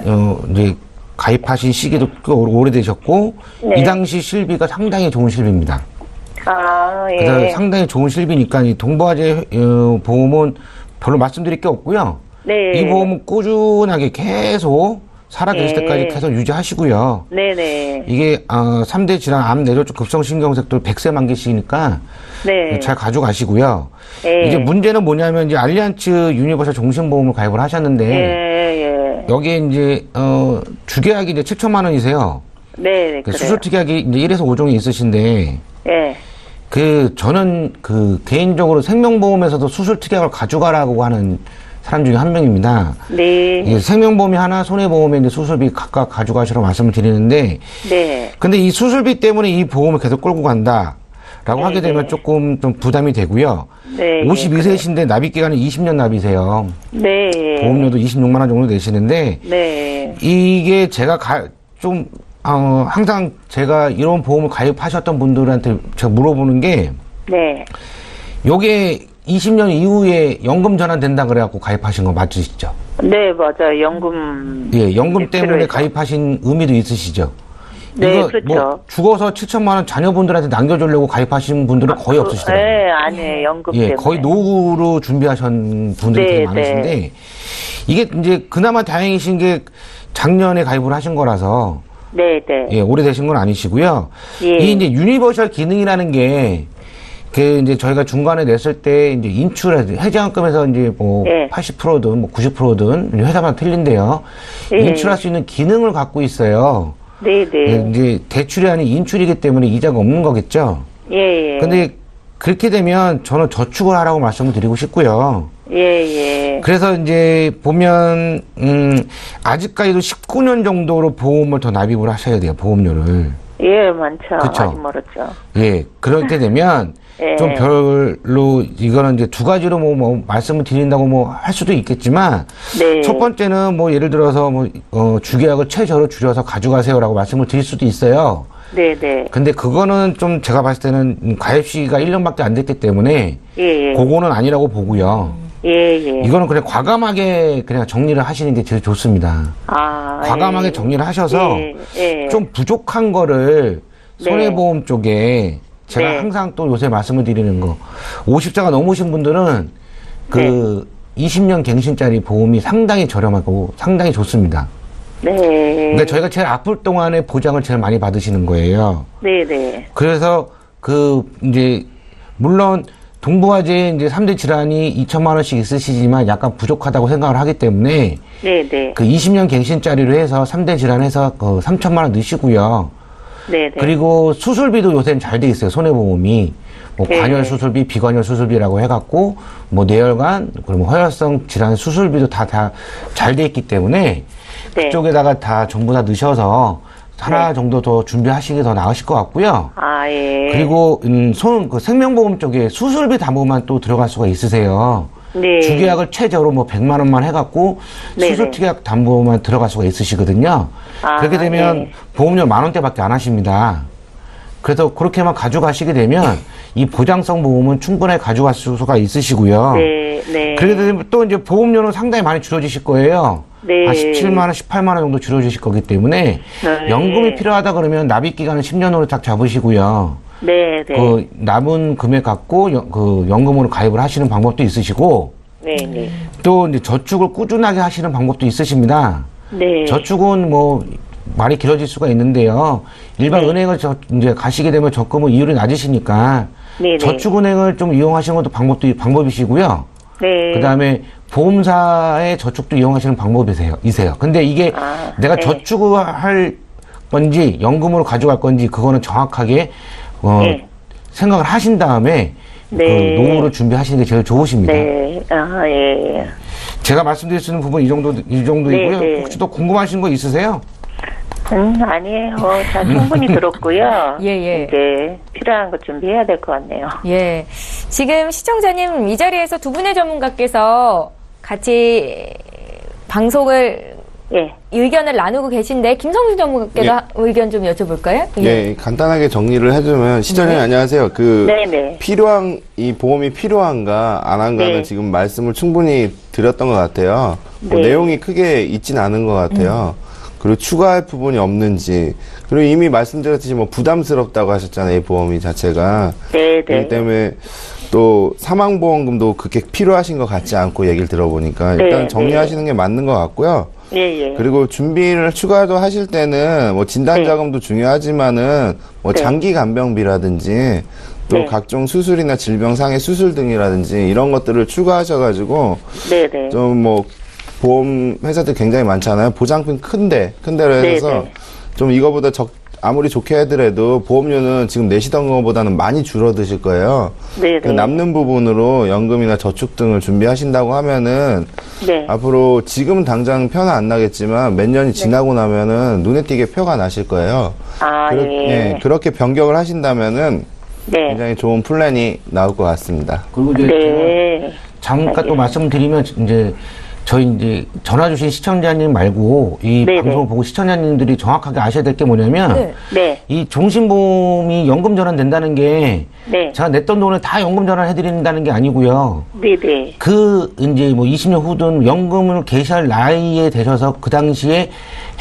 C: 이제 가입하신 시기도 꽤 오래되셨고
D: 네.
C: 이 당시 실비가 상당히 좋은 실비입니다.
D: 예.
C: 그래서 상당히 좋은 실비니까 이 동부화재 보험은 별로 말씀드릴 게 없고요.
D: 네.
C: 이 보험은 꾸준하게 계속 살아계실
D: 네.
C: 때까지 계속 유지하시고요.
D: 네네.
C: 이게 3대 질환, 암, 뇌졸중, 급성신경색도 100세 만기시니까
D: 네.
C: 잘 가져가시고요.
D: 네.
C: 이제 문제는 뭐냐면 이제 알리안츠 유니버설 종신보험을 가입을 하셨는데
D: 예.
C: 여기에 이제 주계약이 이제 7천만 원이세요.
D: 네, 그래요.
C: 수술 특약이 이제 1에서 5종이 있으신데
D: 예.
C: 저는 개인적으로 생명보험에서도 수술 특약을 가져가라고 하는 사람 중에 한 명입니다.
D: 네.
C: 이게 생명보험이 하나, 손해보험에 이제 수술비 각각 가져가시라고 말씀을 드리는데,
D: 네.
C: 근데 이 수술비 때문에 이 보험을 계속 끌고 간다라고 하게 되면 조금 좀 부담이 되고요.
D: 네.
C: 52세이신데 납입 기간은 20년 납이세요.
D: 네.
C: 보험료도 26만 원 정도 내시는데,
D: 네.
C: 이게 제가 항상 제가 이런 보험을 가입하셨던 분들한테 제가 물어보는 게,
D: 네.
C: 요게 20년 이후에 연금 전환된다 그래갖고 가입하신 거 맞으시죠?
D: 네, 맞아요. 연금.
C: 예, 연금 때문에
D: 필요해서.
C: 가입하신 의미도 있으시죠?
D: 네,
C: 이거
D: 그렇죠.
C: 뭐 죽어서 7천만 원 자녀분들한테 남겨주려고 가입하신 분들은 거의 없으시더라고요.
D: 네, 아니에요. 연금
C: 예,
D: 때문에.
C: 거의 노후로 준비하신 분들이
D: 네,
C: 되게 많으신데 이게 이제 그나마 다행이신 게 작년에 가입을 하신 거라서
D: 네, 네.
C: 예, 오래되신 건 아니시고요.
D: 예.
C: 이 이제 유니버셜 기능이라는 게 이제 저희가 중간에 냈을 때 이제 해지환급에서 이제 뭐
D: 예.
C: 80%든 뭐 90%든 회사마다 틀린데요.
D: 예.
C: 인출할 수 있는 기능을 갖고 있어요.
D: 네네.
C: 이제 대출이 아닌 인출이기 때문에 이자가 없는 거겠죠.
D: 예.
C: 근데 그렇게 되면 저는 저축을 하라고 말씀을 드리고 싶고요.
D: 예.
C: 그래서 이제 보면 아직까지도 19년 정도로 보험을 더 납입을 하셔야 돼요. 보험료를.
D: 예, 많죠.
C: 그쵸?
D: 아직 멀었죠.
C: 예, 그렇게 되면
D: 예.
C: 좀 별로 이거는 이제 두 가지로 뭐 말씀을 드린다고 뭐 할 수도 있겠지만
D: 네.
C: 첫 번째는 뭐 예를 들어서 뭐 주계약을 최저로 줄여서 가져가세요라고 말씀을 드릴 수도 있어요.
D: 네네.
C: 근데 그거는 좀 제가 봤을 때는 가입 시기가 1년밖에 안 됐기 때문에
D: 예.
C: 그거는 아니라고 보고요.
D: 예.
C: 이거는 그냥 과감하게 그냥 정리를 하시는 게 제일 좋습니다.
D: 아.
C: 과감하게 정리를 하셔서
D: 예.
C: 좀 부족한 거를
D: 네.
C: 손해보험 쪽에 제가
D: 네.
C: 항상 또 요새 말씀을 드리는 거 50자가 넘으신 분들은 그 20년 갱신짜리 보험이 상당히 저렴하고 상당히 좋습니다.
D: 네.
C: 그러니까 저희가 제일 아플 동안에 보장을 제일 많이 받으시는 거예요.
D: 네네.
C: 그래서 그 이제 물론 동부화재 이제 3대 질환이 2천만 원씩 있으시지만 약간 부족하다고 생각을 하기 때문에
D: 네네.
C: 그 20년 갱신짜리로 해서 3대 질환해서 그 3천만 원 넣으시고요.
D: 네네.
C: 그리고 수술비도 요새는 잘 돼 있어요. 손해보험이. 뭐
D: 네.
C: 관열 수술비, 비관열 수술비라고 해갖고 뭐 뇌혈관, 그리고 허혈성 질환 수술비도 다 잘 돼 있기 때문에
D: 네.
C: 그쪽에다가 다 전부 다 넣으셔서 하나
D: 네.
C: 정도 더 준비하시기 더 나으실 것 같고요.
D: 아, 예.
C: 그리고 그 생명보험 쪽에 수술비 담보만 또 들어갈 수가 있으세요.
D: 네.
C: 주계약을 최저로 뭐 100만 원만 해갖고
D: 네네.
C: 수술특약 담보만 들어갈 수가 있으시거든요.
D: 아,
C: 그렇게 되면
D: 네.
C: 보험료 10,000원대밖에 안 하십니다. 그래서 그렇게만 가져가시게 되면 이 보장성 보험은 충분히 가져갈 수가 있으시고요.
D: 네.
C: 그렇게 되면 또 이제 보험료는 상당히 많이 줄어지실 거예요.
D: 네.
C: 한 17만 원, 18만 원 정도 줄어지실 거기 때문에
D: 네.
C: 연금이 필요하다 그러면 납입 기간은 10년으로 딱 잡으시고요.
D: 네.
C: 그 남은 금액 갖고 그 연금으로 가입을 하시는 방법도 있으시고
D: 네.
C: 또 이제 저축을 꾸준하게 하시는 방법도 있으십니다.
D: 네.
C: 저축은 뭐 말이 길어질 수가 있는데요. 일반
D: 네.
C: 은행을 이제 가시게 되면 적금은 이율이 낮으시니까
D: 네네.
C: 저축은행을 좀 이용하시는 것도 방법이시고요.
D: 네.
C: 그다음에 보험사의 저축도 이용하시는 방법이세요. 근데 이게 내가
D: 네.
C: 저축을 할 건지 연금으로 가져갈 건지 그거는 정확하게
D: 네.
C: 생각을 하신 다음에
D: 네.
C: 그 노후를 준비하시는 게 제일 좋으십니다.
D: 네. 아, 예.
C: 제가 말씀드릴 수 있는 부분 이 정도이고요.
D: 네.
C: 혹시 또 궁금하신 거 있으세요?
D: 아니에요. 다 충분히 들었고요.
A: 예.
D: 이제 필요한 거 준비해야 될 것 같네요.
A: 예. 지금 시청자님 이 자리에서 두 분의 전문가께서 같이 방송을
D: 예.
A: 의견을 나누고 계신데 김성준 전문가께도 의견 좀 여쭤볼까요?
B: 예, 간단하게 정리를 해주면 시청자님 안녕하세요.
D: 네네.
B: 이 보험이 필요한가 안 한가는
D: 네.
B: 지금 말씀을 충분히 드렸던 것 같아요. 뭐
D: 네.
B: 내용이 크게 있진 않은 것 같아요. 그리고 추가할 부분이 없는지, 그리고 이미 말씀드렸듯이 뭐 부담스럽다고 하셨잖아요, 이 보험이 자체가.
D: 네네.
B: 그렇기 때문에 또 사망보험금도 그렇게 필요하신 것 같지 않고 얘기를 들어보니까
D: 네,
B: 일단 정리하시는 게 맞는 것 같고요.
D: 예.
B: 그리고 준비를 추가로 하실 때는 뭐 진단자금도 중요하지만은 뭐
D: 네.
B: 장기 간병비라든지 또
D: 네.
B: 각종 수술이나 질병상의 수술 등이라든지 이런 것들을 추가하셔가지고
D: 네네.
B: 좀 뭐 보험 회사들 굉장히 많잖아요. 보장금 큰 데로 해서
D: 네네.
B: 좀 이거보다 아무리 좋게 하더라도 보험료는 지금 내시던 것보다는 많이 줄어드실 거예요.
D: 네네.
B: 그 남는 부분으로 연금이나 저축 등을 준비하신다고 하면은
D: 네.
B: 앞으로 지금 당장 표는 안 나겠지만 몇 년이 지나고 나면은 눈에 띄게 표가 나실 거예요.
D: 아, 예.
B: 그렇게 변경을 하신다면은
D: 네.
B: 굉장히 좋은 플랜이 나올 것 같습니다.
C: 그리고 이제
D: 네.
C: 잠깐 또 말씀드리면 이제 저희 이제 전화 주신 시청자님 말고 이
D: 네네.
C: 방송을 보고 시청자님들이 정확하게 아셔야 될 게 뭐냐면
D: 네.
C: 이 종신보험이 연금 전환된다는 게
D: 네.
C: 제가 냈던 돈을 다 연금 전환 해드린다는 게 아니고요.
D: 네네.
C: 그 이제 뭐 20년 후든 연금을 개시할 나이에 되셔서 그 당시에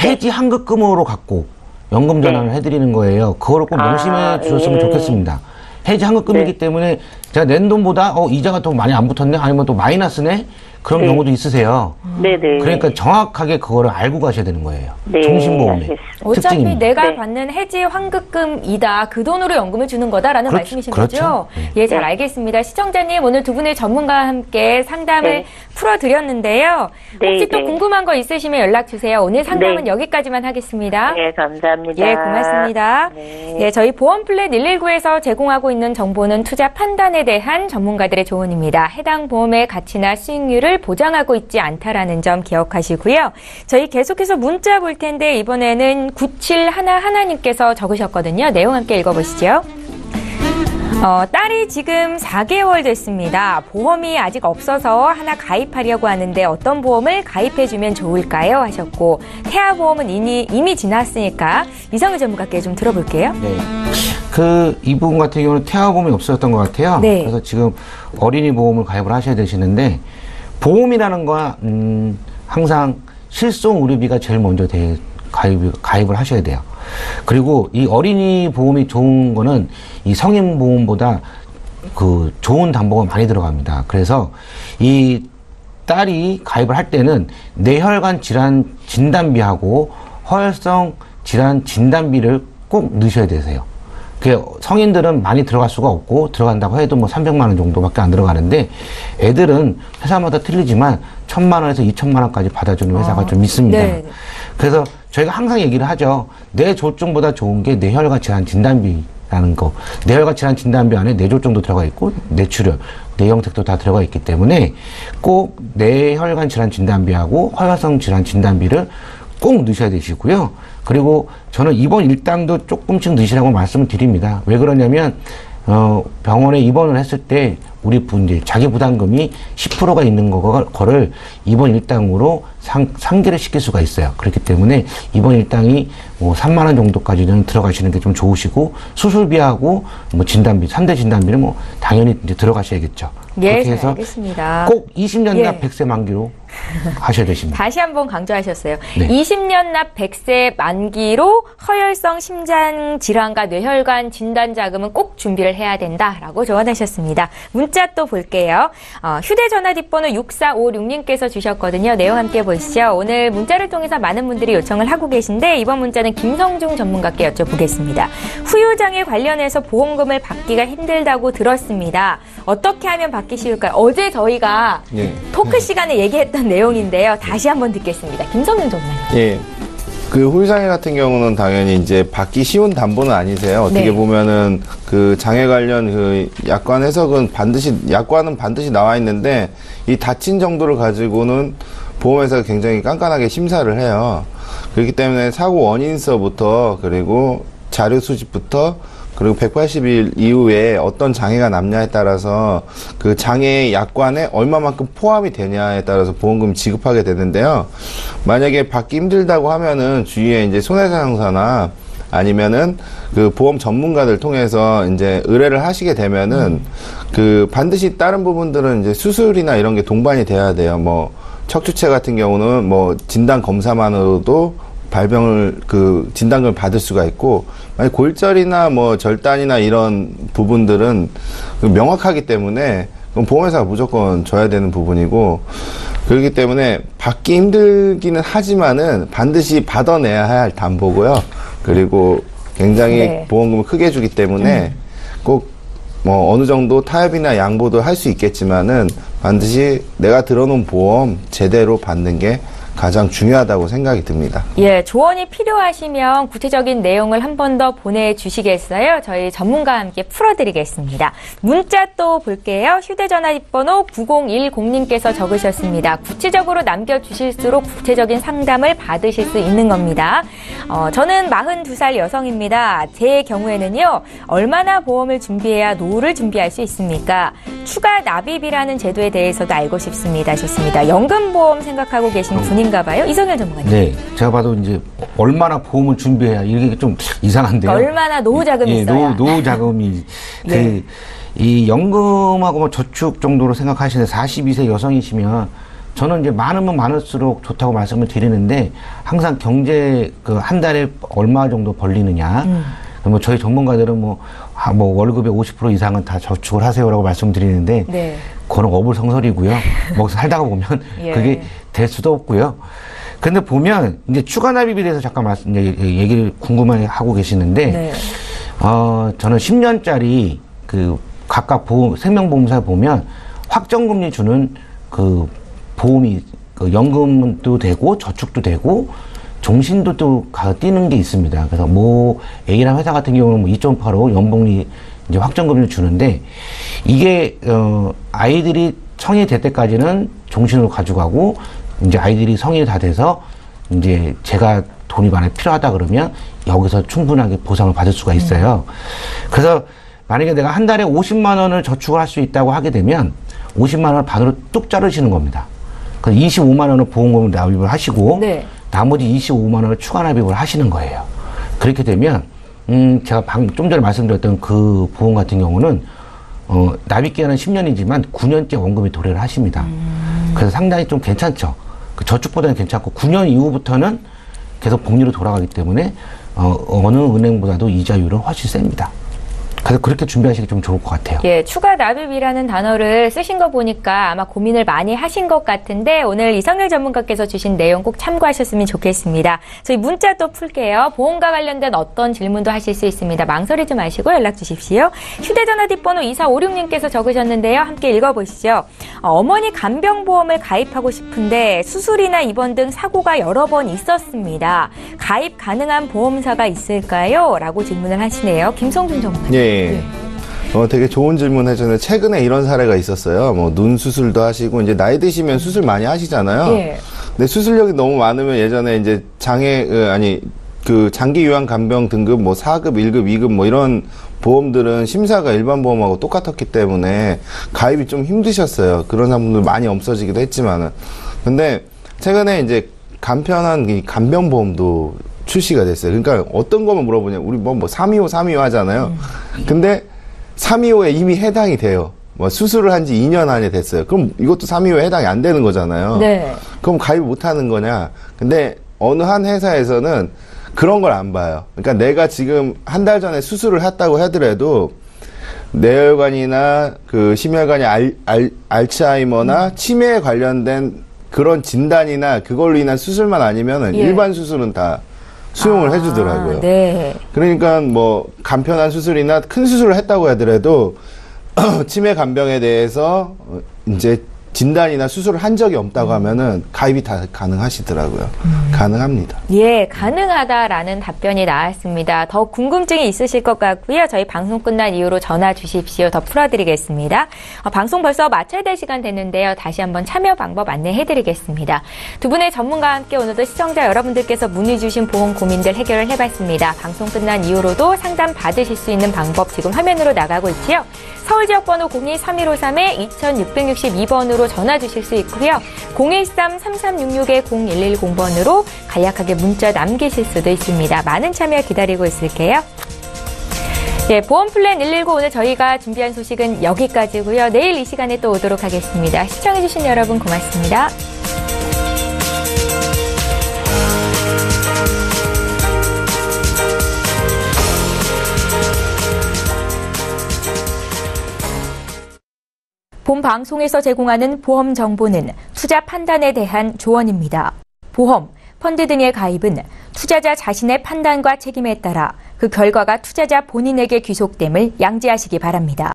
C: 해지 환급금으로 갖고 연금 전환을 해드리는 거예요. 그거를 꼭 명심해 주셨으면 좋겠습니다. 해지 환급금이기 때문에 제가 낸 돈보다 이자가 더 많이 안 붙었네? 아니면 또 마이너스네? 그런
D: 네.
C: 경우도 있으세요.
D: 네네.
C: 그러니까 정확하게 그거를 알고 가셔야 되는 거예요.
D: 네,
C: 종신보험의
D: 알겠습니다.
A: 어차피
C: 특징입니다.
A: 내가
D: 네.
A: 받는 해지 환급금이다. 그 돈으로 연금을 주는 거다라는
C: 그렇죠.
A: 말씀이신
C: 그렇죠.
A: 거죠?
C: 네.
A: 예, 잘
D: 네.
A: 알겠습니다. 시청자님, 오늘 두 분의 전문가와 함께 상담을
D: 네.
A: 풀어드렸는데요.
D: 네,
A: 혹시 또
D: 네.
A: 궁금한 거 있으시면 연락 주세요. 오늘 상담은
D: 네.
A: 여기까지만 하겠습니다.
D: 네, 감사합니다.
A: 예, 고맙습니다.
D: 네.
A: 예, 저희 보험플랜 119에서 제공하고 있는 정보는 투자 판단에 대한 전문가들의 조언입니다. 해당 보험의 가치나 수익률을 보장하고 있지 않다라는 점 기억하시고요. 저희 계속해서 문자 볼 텐데 이번에는 9711님께서 적으셨거든요. 내용 함께 읽어보시죠. 딸이 지금 4개월 됐습니다. 보험이 아직 없어서 하나 가입하려고 하는데 어떤 보험을 가입해주면 좋을까요? 하셨고, 태아보험은 이미 지났으니까 이성의 전문가께 좀 들어볼게요.
C: 네. 이 부분 같은 경우는 태아보험이 없어졌던 것 같아요.
A: 네.
C: 그래서 지금 어린이 보험을 가입을 하셔야 되시는데, 보험이라는 건, 항상 실손 의료비가 제일 먼저 가입을 하셔야 돼요. 그리고 이 어린이 보험이 좋은 거는 이 성인 보험보다 그 좋은 담보가 많이 들어갑니다. 그래서 이 딸이 가입을 할 때는 뇌혈관 질환 진단비하고 허혈성 질환 진단비를 꼭 넣으셔야 되세요. 성인들은 많이 들어갈 수가 없고 들어간다고 해도 뭐 300만 원 정도밖에 안 들어가는데 애들은 회사마다 틀리지만 1,000만 원에서 2,000만 원까지 받아주는 회사가 좀 있습니다.
A: 네.
C: 그래서 저희가 항상 얘기를 하죠. 뇌졸중보다 좋은 게 뇌혈관 질환 진단비라는 거. 뇌혈관 질환 진단비 안에 뇌졸중도 들어가 있고 뇌출혈, 뇌영택도 다 들어가 있기 때문에 꼭 뇌혈관 질환 진단비하고 허혈성 질환 진단비를 꼭 넣으셔야 되시고요. 그리고 저는 이번 일당도 조금씩 넣으시라고 말씀을 드립니다. 왜 그러냐면 병원에 입원을 했을 때 우리 이제 자기 부담금이 10%가 있는 거를 이번 일당으로 상계를 시킬 수가 있어요. 그렇기 때문에 이번 일당이 뭐 3만 원 정도까지는 들어가시는 게 좀 좋으시고 수술비하고 뭐 진단비, 3대 진단비는 뭐 당연히 이제 들어가셔야겠죠.
A: 예,
C: 그렇게
A: 잘
C: 해서
A: 알겠습니다.
C: 꼭 20년 납
A: 예.
C: 100세 만기로 하셔야 되십니다.
A: 다시 한번 강조하셨어요.
C: 네.
A: 20년 납 100세 만기로 허혈성 심장 질환과 뇌혈관 진단 자금은 꼭 준비를 해야 된다라고 조언하셨습니다. 문자 또 볼게요. 휴대전화 뒷번호 6456님께서 주셨거든요. 내용 함께 보시죠. 오늘 문자를 통해서 많은 분들이 요청을 하고 계신데 이번 문자는 김성중 전문가께 여쭤보겠습니다. 후유장애 관련해서 보험금을 받기가 힘들다고 들었습니다. 어떻게 하면 받기 쉬울까요? 어제 저희가
B: 예.
A: 토크 시간에 얘기했던 내용인데요. 다시 한번 듣겠습니다. 김성윤 전문가.
B: 예. 그 후유장애 같은 경우는 당연히 이제 받기 쉬운 담보는 아니세요. 어떻게
A: 네.
B: 보면은 그 장애 관련 그 약관 해석은 약관은 반드시 나와 있는데 이 다친 정도를 가지고는 보험회사가 굉장히 깐깐하게 심사를 해요. 그렇기 때문에 사고 원인서부터 그리고 자료 수집부터 그리고 180일 이후에 어떤 장애가 남냐에 따라서 그 장애의 약관에 얼마만큼 포함이 되냐에 따라서 보험금을 지급하게 되는데요. 만약에 받기 힘들다고 하면은 주위에 이제 손해상사나 아니면은 그 보험 전문가들 통해서 이제 의뢰를 하시게 되면은 그 반드시 다른 부분들은 이제 수술이나 이런 게 동반이 돼야 돼요. 뭐 척추체 같은 경우는 뭐 진단 검사만으로도 발병을 그 진단금을 받을 수가 있고 만약 골절이나 뭐 절단이나 이런 부분들은 명확하기 때문에 그럼 보험회사가 무조건 줘야 되는 부분이고 그렇기 때문에 받기 힘들기는 하지만은 반드시 받아내야 할 담보고요. 그리고 굉장히
A: 네.
B: 보험금을 크게 주기 때문에 꼭 뭐 어느 정도 타협이나 양보도 할 수 있겠지만은 반드시 내가 들어놓은 보험 제대로 받는 게 가장 중요하다고 생각이 듭니다.
A: 예, 조언이 필요하시면 구체적인 내용을 한 번 더 보내주시겠어요? 저희 전문가와 함께 풀어드리겠습니다. 문자 또 볼게요. 휴대전화 뒷번호 9010님께서 적으셨습니다. 구체적으로 남겨주실수록 구체적인 상담을 받으실 수 있는 겁니다. 저는 42살 여성입니다. 제 경우에는요, 얼마나 보험을 준비해야 노후를 준비할 수 있습니까? 추가 납입이라는 제도에 대해서도 알고 싶습니다. 좋습니다. 연금보험 생각하고 계신 분인가 봐요. 이성현 전문가님.
C: 네, 제가 봐도 이제 얼마나 보험을 준비해야 이게 좀 이상한데요.
A: 얼마나 노후 자금이
C: 예,
A: 있어야.
C: 노후 자금이
A: 네.
C: 이 연금하고 뭐 저축 정도로 생각하시는데 42세 여성이시면 저는 이제 많으면 많을수록 좋다고 말씀을 드리는데 항상 경제 그 한 달에 얼마 정도 벌리느냐. 뭐 저희 전문가들은 뭐 월급의 50% 이상은 다 저축을 하세요라고 말씀드리는데
A: 네.
C: 그런 어불성설이고요. 뭐 살다가 보면
A: 예.
C: 그게 될 수도 없고요. 근데 보면 이제 추가 납입에 대해서 잠깐 얘기를 궁금해 하고 계시는데,
A: 네.
C: 저는 10년짜리 그 각각 생명보험사에 보면 확정금리 주는 그 보험이 그 연금도 되고 저축도 되고 종신도 또 뛰는 게 있습니다. 그래서 뭐 A라는 회사 같은 경우는 뭐 2.85 연봉리 이제 확정금리를 주는데 이게 아이들이 성인이 될 때까지는 종신으로 가져가고 이제 아이들이 성인이 다 돼서 이제 제가 돈이 만약에 필요하다 그러면 여기서 충분하게 보상을 받을 수가 있어요. 그래서 만약에 내가 한 달에 50만 원을 저축을 할 수 있다고 하게 되면 50만 원을 반으로 뚝 자르시는 겁니다. 그래서 25만 원을 보험금을 납입을 하시고
A: 네.
C: 나머지 25만 원을 추가 납입을 하시는 거예요. 그렇게 되면 제가 좀 전에 말씀드렸던 그 보험 같은 경우는 납입 기간은 10년이지만 9년째 원금이 도래를 하십니다. 그래서 상당히 좀 괜찮죠. 그 저축보다는 괜찮고 9년 이후부터는 계속 복리로 돌아가기 때문에 어느 은행보다도 이자율은 훨씬 셉니다. 그래서 그렇게 준비하시기 좀 좋을 것 같아요.
A: 예, 추가 납입이라는 단어를 쓰신 거 보니까 아마 고민을 많이 하신 것 같은데 오늘 이성렬 전문가께서 주신 내용 꼭 참고하셨으면 좋겠습니다. 저희 문자 또 풀게요. 보험과 관련된 어떤 질문도 하실 수 있습니다. 망설이지 마시고 연락 주십시오. 휴대전화 뒷번호 2456님께서 적으셨는데요. 함께 읽어보시죠. 어머니 간병보험을 가입하고 싶은데 수술이나 입원 등 사고가 여러 번 있었습니다. 가입 가능한 보험사가 있을까요? 라고 질문을 하시네요. 김성준 전문가.
B: 예. 되게 좋은 질문 해주셨는데 최근에 이런 사례가 있었어요. 뭐 눈 수술도 하시고 이제 나이 드시면 수술 많이 하시잖아요.
A: 예.
B: 근데 수술력이 너무 많으면 예전에 이제 그 장기 요양 간병 등급 뭐 4급, 1급, 2급 뭐 이런 보험들은 심사가 일반 보험하고 똑같았기 때문에 가입이 좀 힘드셨어요. 그런 분들 많이 없어지기도 했지만은. 근데 최근에 이제 간편한 이 간병보험도 출시가 됐어요. 그러니까 어떤 거만 물어보냐. 우리 뭐 325 하잖아요. 근데 325에 이미 해당이 돼요. 뭐 수술을 한 지 2년 안에 됐어요. 그럼 이것도 325에 해당이 안 되는 거잖아요.
A: 네.
B: 그럼 가입 못 하는 거냐. 근데 어느 한 회사에서는 그런 걸 안 봐요. 그러니까 내가 지금 한 달 전에 수술을 했다고 하더라도 뇌혈관이나 그 심혈관이 알츠하이머나 치매에 관련된 그런 진단이나 그걸로 인한 수술만 아니면은
A: 예.
B: 일반 수술은 다 수용을 해주더라고요.
A: 네.
B: 그러니까 뭐 간편한 수술이나 큰 수술을 했다고 하더라도 치매 간병에 대해서 이제 진단이나 수술을 한 적이 없다고 하면은 가입이 다 가능하시더라고요. 가능합니다.
A: 예, 가능하다라는 답변이 나왔습니다. 더 궁금증이 있으실 것 같고요. 저희 방송 끝난 이후로 전화 주십시오. 더 풀어드리겠습니다. 방송 벌써 마쳐야 될 시간 됐는데요. 다시 한번 참여 방법 안내해드리겠습니다. 두 분의 전문가와 함께 오늘도 시청자 여러분들께서 문의 주신 보험 고민들 해결을 해봤습니다. 방송 끝난 이후로도 상담 받으실 수 있는 방법 지금 화면으로 나가고 있고요. 서울 지역번호 02-3153-2662번으로 전화 주실 수 있고요. 013-3366-0110번으로 간략하게 문자 남기실 수도 있습니다. 많은 참여 기다리고 있을게요. 예, 보험플랜 119 오늘 저희가 준비한 소식은 여기까지고요. 내일 이 시간에 또 오도록 하겠습니다. 시청해주신 여러분 고맙습니다. 본 방송에서 제공하는 보험 정보는 투자 판단에 대한 조언입니다. 보험, 펀드 등의 가입은 투자자 자신의 판단과 책임에 따라 그 결과가 투자자 본인에게 귀속됨을 양지하시기 바랍니다.